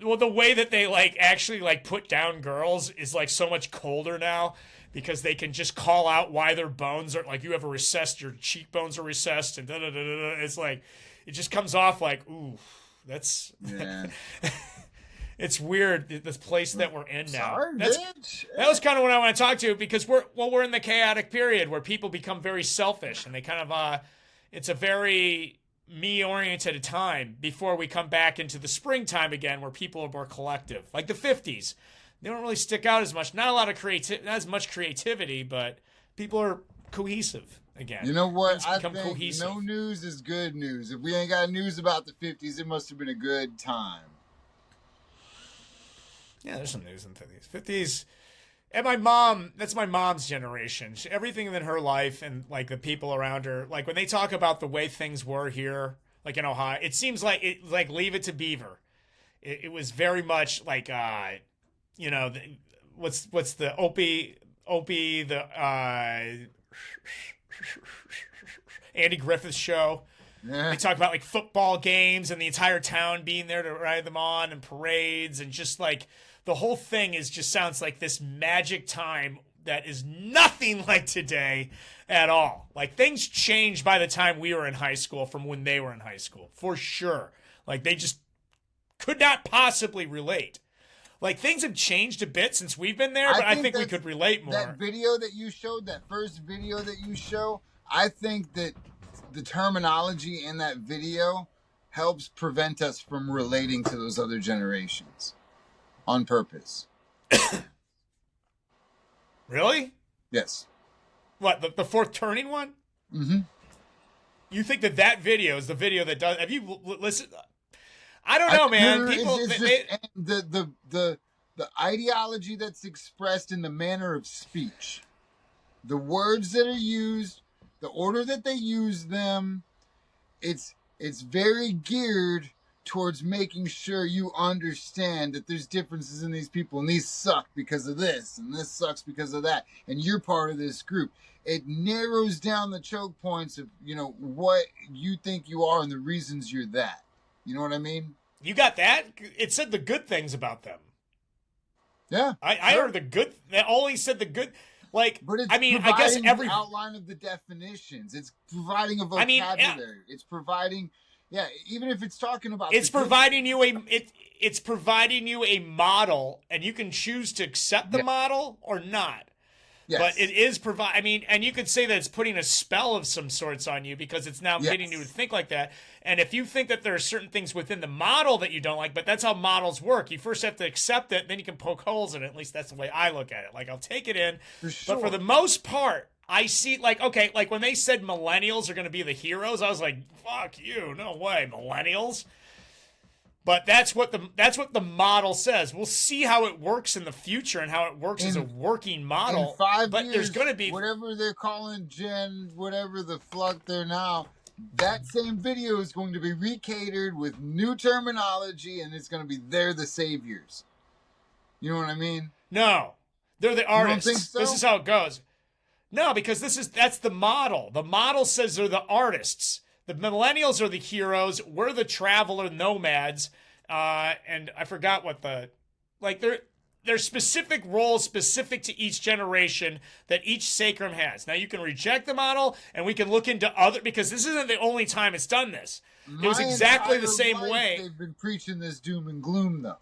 Well, the way that they like actually like put down girls is like so much colder now because they can just call out why their bones are like, you have a recessed, your cheekbones are recessed, and da da da da. It's like, it just comes off like, ooh, that's. Yeah. It's weird, this place that we're in now. Sorry, that was kind of what I want to talk to, because we're in the chaotic period where people become very selfish, and they kind of it's a very me-oriented time before we come back into the springtime again, where people are more collective. Like the 50s, they don't really stick out as much. Not not as much creativity, but people are cohesive again. You know what? I think cohesive. No news is good news. If we ain't got news about the 50s, it must have been a good time. Yeah, there's some news in the 50s. And my mom, that's my mom's generation. Everything in her life and like the people around her, like when they talk about the way things were here, like in Ohio, it seems like Leave It to Beaver. It was very much like, what's the Opie, the Andy Griffith Show. Yeah. They talk about like football games and the entire town being there to ride them on, and parades, and just like the whole thing just sounds like this magic time that is nothing like today at all. Like, things changed by the time we were in high school from when they were in high school, for sure. Like, they just could not possibly relate. Like, things have changed a bit since we've been there, but I think we could relate more. That video that you showed, that first video that you show, I think that the terminology in that video helps prevent us from relating to those other generations on purpose. Really? Yes. What, the fourth turning one? Mm-hmm. You think that video is the video that does? Have you listened? I don't know, man. People, the ideology that's expressed in the manner of speech, the words that are used, the order that they use them, it's it's very geared towards making sure you understand that there's differences in these people, and these suck because of this, and this sucks because of that, and you're part of this group. It narrows down the choke points of, you know, what you think you are and the reasons you're that. You know what I mean? You got that? It said the good things about them. Yeah. I heard the good. They only said the good. Like, but it's I mean, I guess every the outline of the definitions. It's providing a vocabulary. It's providing, even if it's talking about. It's providing you it's providing you a model, and you can choose to accept the model or not. Yes. But it is I mean, and you could say that it's putting a spell of some sorts on you because it's now getting you to think like that. And if you think that there are certain things within the model that you don't like, but that's how models work. You first have to accept it, then you can poke holes in it. At least that's the way I look at it. Like, I'll take it in. For sure. But for the most part, I see, like, okay, like when they said millennials are going to be the heroes, I was like, fuck you, no way, millennials. But that's what the model says. We'll see how it works in the future and how it works as a working model. In 5 but years, there's going to be whatever they're calling Gen, whatever the fuck they're now. That same video is going to be recatered with new terminology, and it's going to be they're the saviors. You know what I mean? No, they're the artists. You don't think so? This is how it goes. No, because that's the model. The model says they're the artists. The millennials are the heroes. We're the traveler nomads. And I forgot what there's specific roles specific to each generation that each sacrum has. Now, you can reject the model, and we can look into other, because this isn't the only time it's done this. It was exactly the same way. They've been preaching this doom and gloom, though.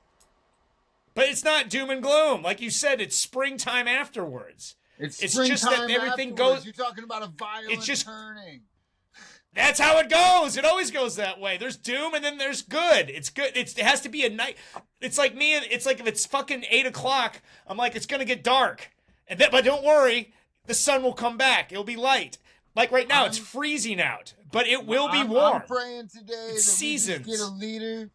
But it's not doom and gloom. Like you said, it's springtime afterwards. It's just that everything goes. You're talking about a violent turning. That's how it goes. It always goes that way. There's doom and then there's good. It's good. It has to be a night. It's like me. It's like if it's fucking 8 o'clock, I'm like, it's going to get dark. But don't worry. The sun will come back. It'll be light. Like right now, it's freezing out, but it will be warm. I'm praying today that seasons. we just get a leader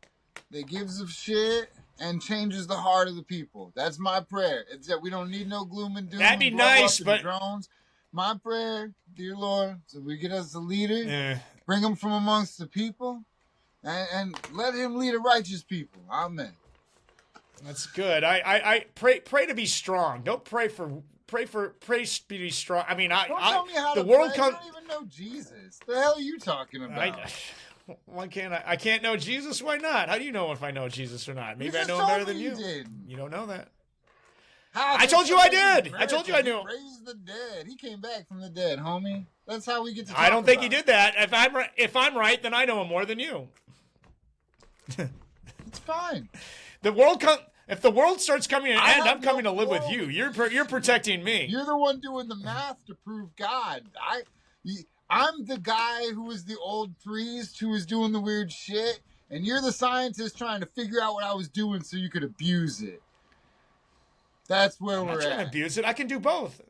that gives a shit and changes the heart of the people. That's my prayer. It's that we don't need no gloom and doom. That'd be nice, but drones. My prayer, dear Lord, so we get us a leader, bring him from amongst the people, and let him lead a righteous people. Amen. That's good. I pray to be strong. Don't pray to be strong. I mean, don't tell me how the to world pray. I don't even know Jesus. The hell are you talking about? Why can't I can't know Jesus? Why not? How do you know if I know Jesus or not? Maybe I know him better than you. You don't know that. I told you I did. I told you I knew. Raised the dead. He came back from the dead, homie. That's how we get to talk I don't think he did that. If I'm right, then I know him more than you. It's fine. If the world starts coming to an end, I'm coming to live with you. You're protecting me. You're the one doing the math to prove God. I'm the guy who was the old priest who was doing the weird shit, and you're the scientist trying to figure out what I was doing so you could abuse it. That's where we're at. I'm not trying to abuse it. I can do both.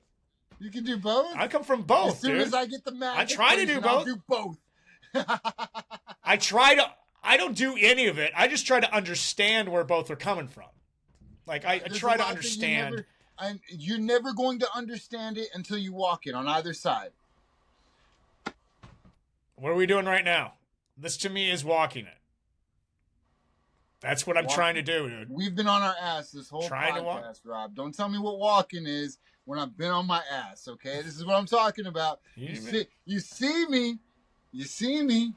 You can do both? I come from both, as soon dude. as I get the math, I try to do both. I'll do both. I don't do any of it. I just try to understand where both are coming from. Like, I try to understand. You're never going to understand it until you walk it on either side. What are we doing right now? This, to me, is walking it. That's what I'm trying to do, dude. We've been on our ass this whole podcast, Rob. Don't tell me what walking is when I've been on my ass, okay? This is what I'm talking about. You see me. You see me.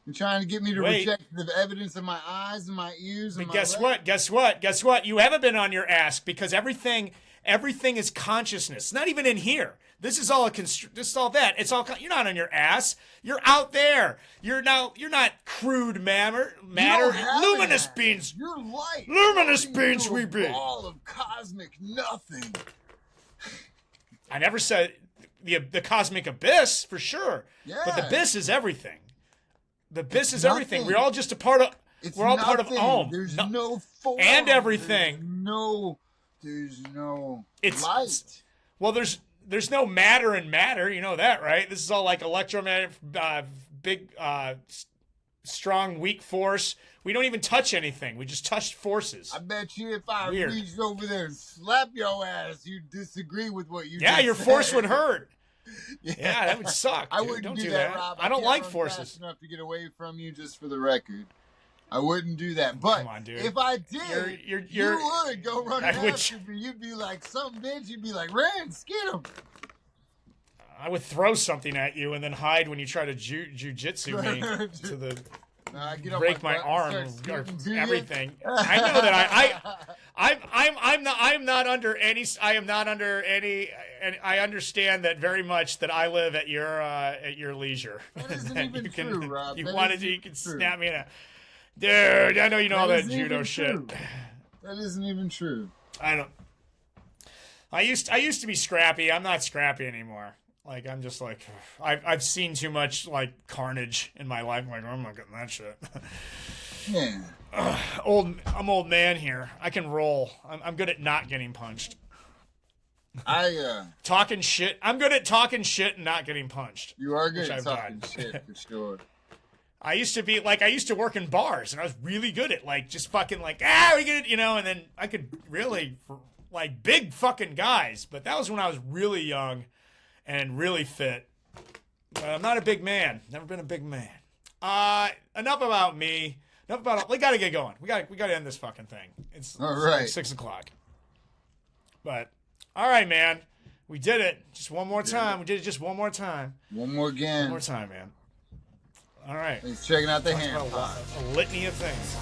You're trying to get me to reject the evidence of my eyes and my ears and my legs. Guess what? You haven't been on your ass because everything is consciousness. It's not even in here. This is all this is all that. It's all. You're not on your ass. You're out there. You're not crude matter. Luminous beings. You're light. Luminous beings we be. All of cosmic nothing. I never said the cosmic abyss for sure. Yeah. But the abyss is everything. The abyss is everything. We're all just a part of. We're all part of Om. There's no form. And everything. There's no it's light. Well, there's no matter and matter. You know that, right? This is all like electromagnetic, big, strong, weak force. We don't even touch anything. We just touch forces. I bet you if I reached over there and slap your ass, you'd disagree with what you just your said. force would hurt. Yeah, that would suck. I dude. wouldn't Don't do do that, that. Rob. I don't can't like run forces. fast enough to get away from you, just for the record. I wouldn't do that. But Come on, dude. if I did, you would go running after me. You'd be like, some bitch. You'd be like, Rance, get him. I would throw something at you and then hide when you try to jujitsu me to the break my arm or everything. I know that I am not under any. And I understand that very much. That I live at your leisure. That isn't even true, Rob. You wanted to, you can snap me in a. Dude, I know you know all that judo shit. That isn't even true. I don't. I used to be scrappy. I'm not scrappy anymore. Like, I'm just like, I've seen too much like carnage in my life. I'm like, I'm not getting that shit. Yeah. I'm old man here. I can roll. I'm good at not getting punched. Talking shit. I'm good at talking shit and not getting punched. You are good at talking shit for sure. I used to work in bars, and I was really good at, like, just fucking, like, we get it, and then I could really, like, big fucking guys. But that was when I was really young and really fit. But I'm not a big man. Never been a big man. Enough about me. We gotta get going. We gotta end this fucking thing. It's like 6 o'clock. But, all right, man. We did it. Just one more time. We did it just one more time. One more again. One more time, man. All right. He's checking out the hand. A litany of things.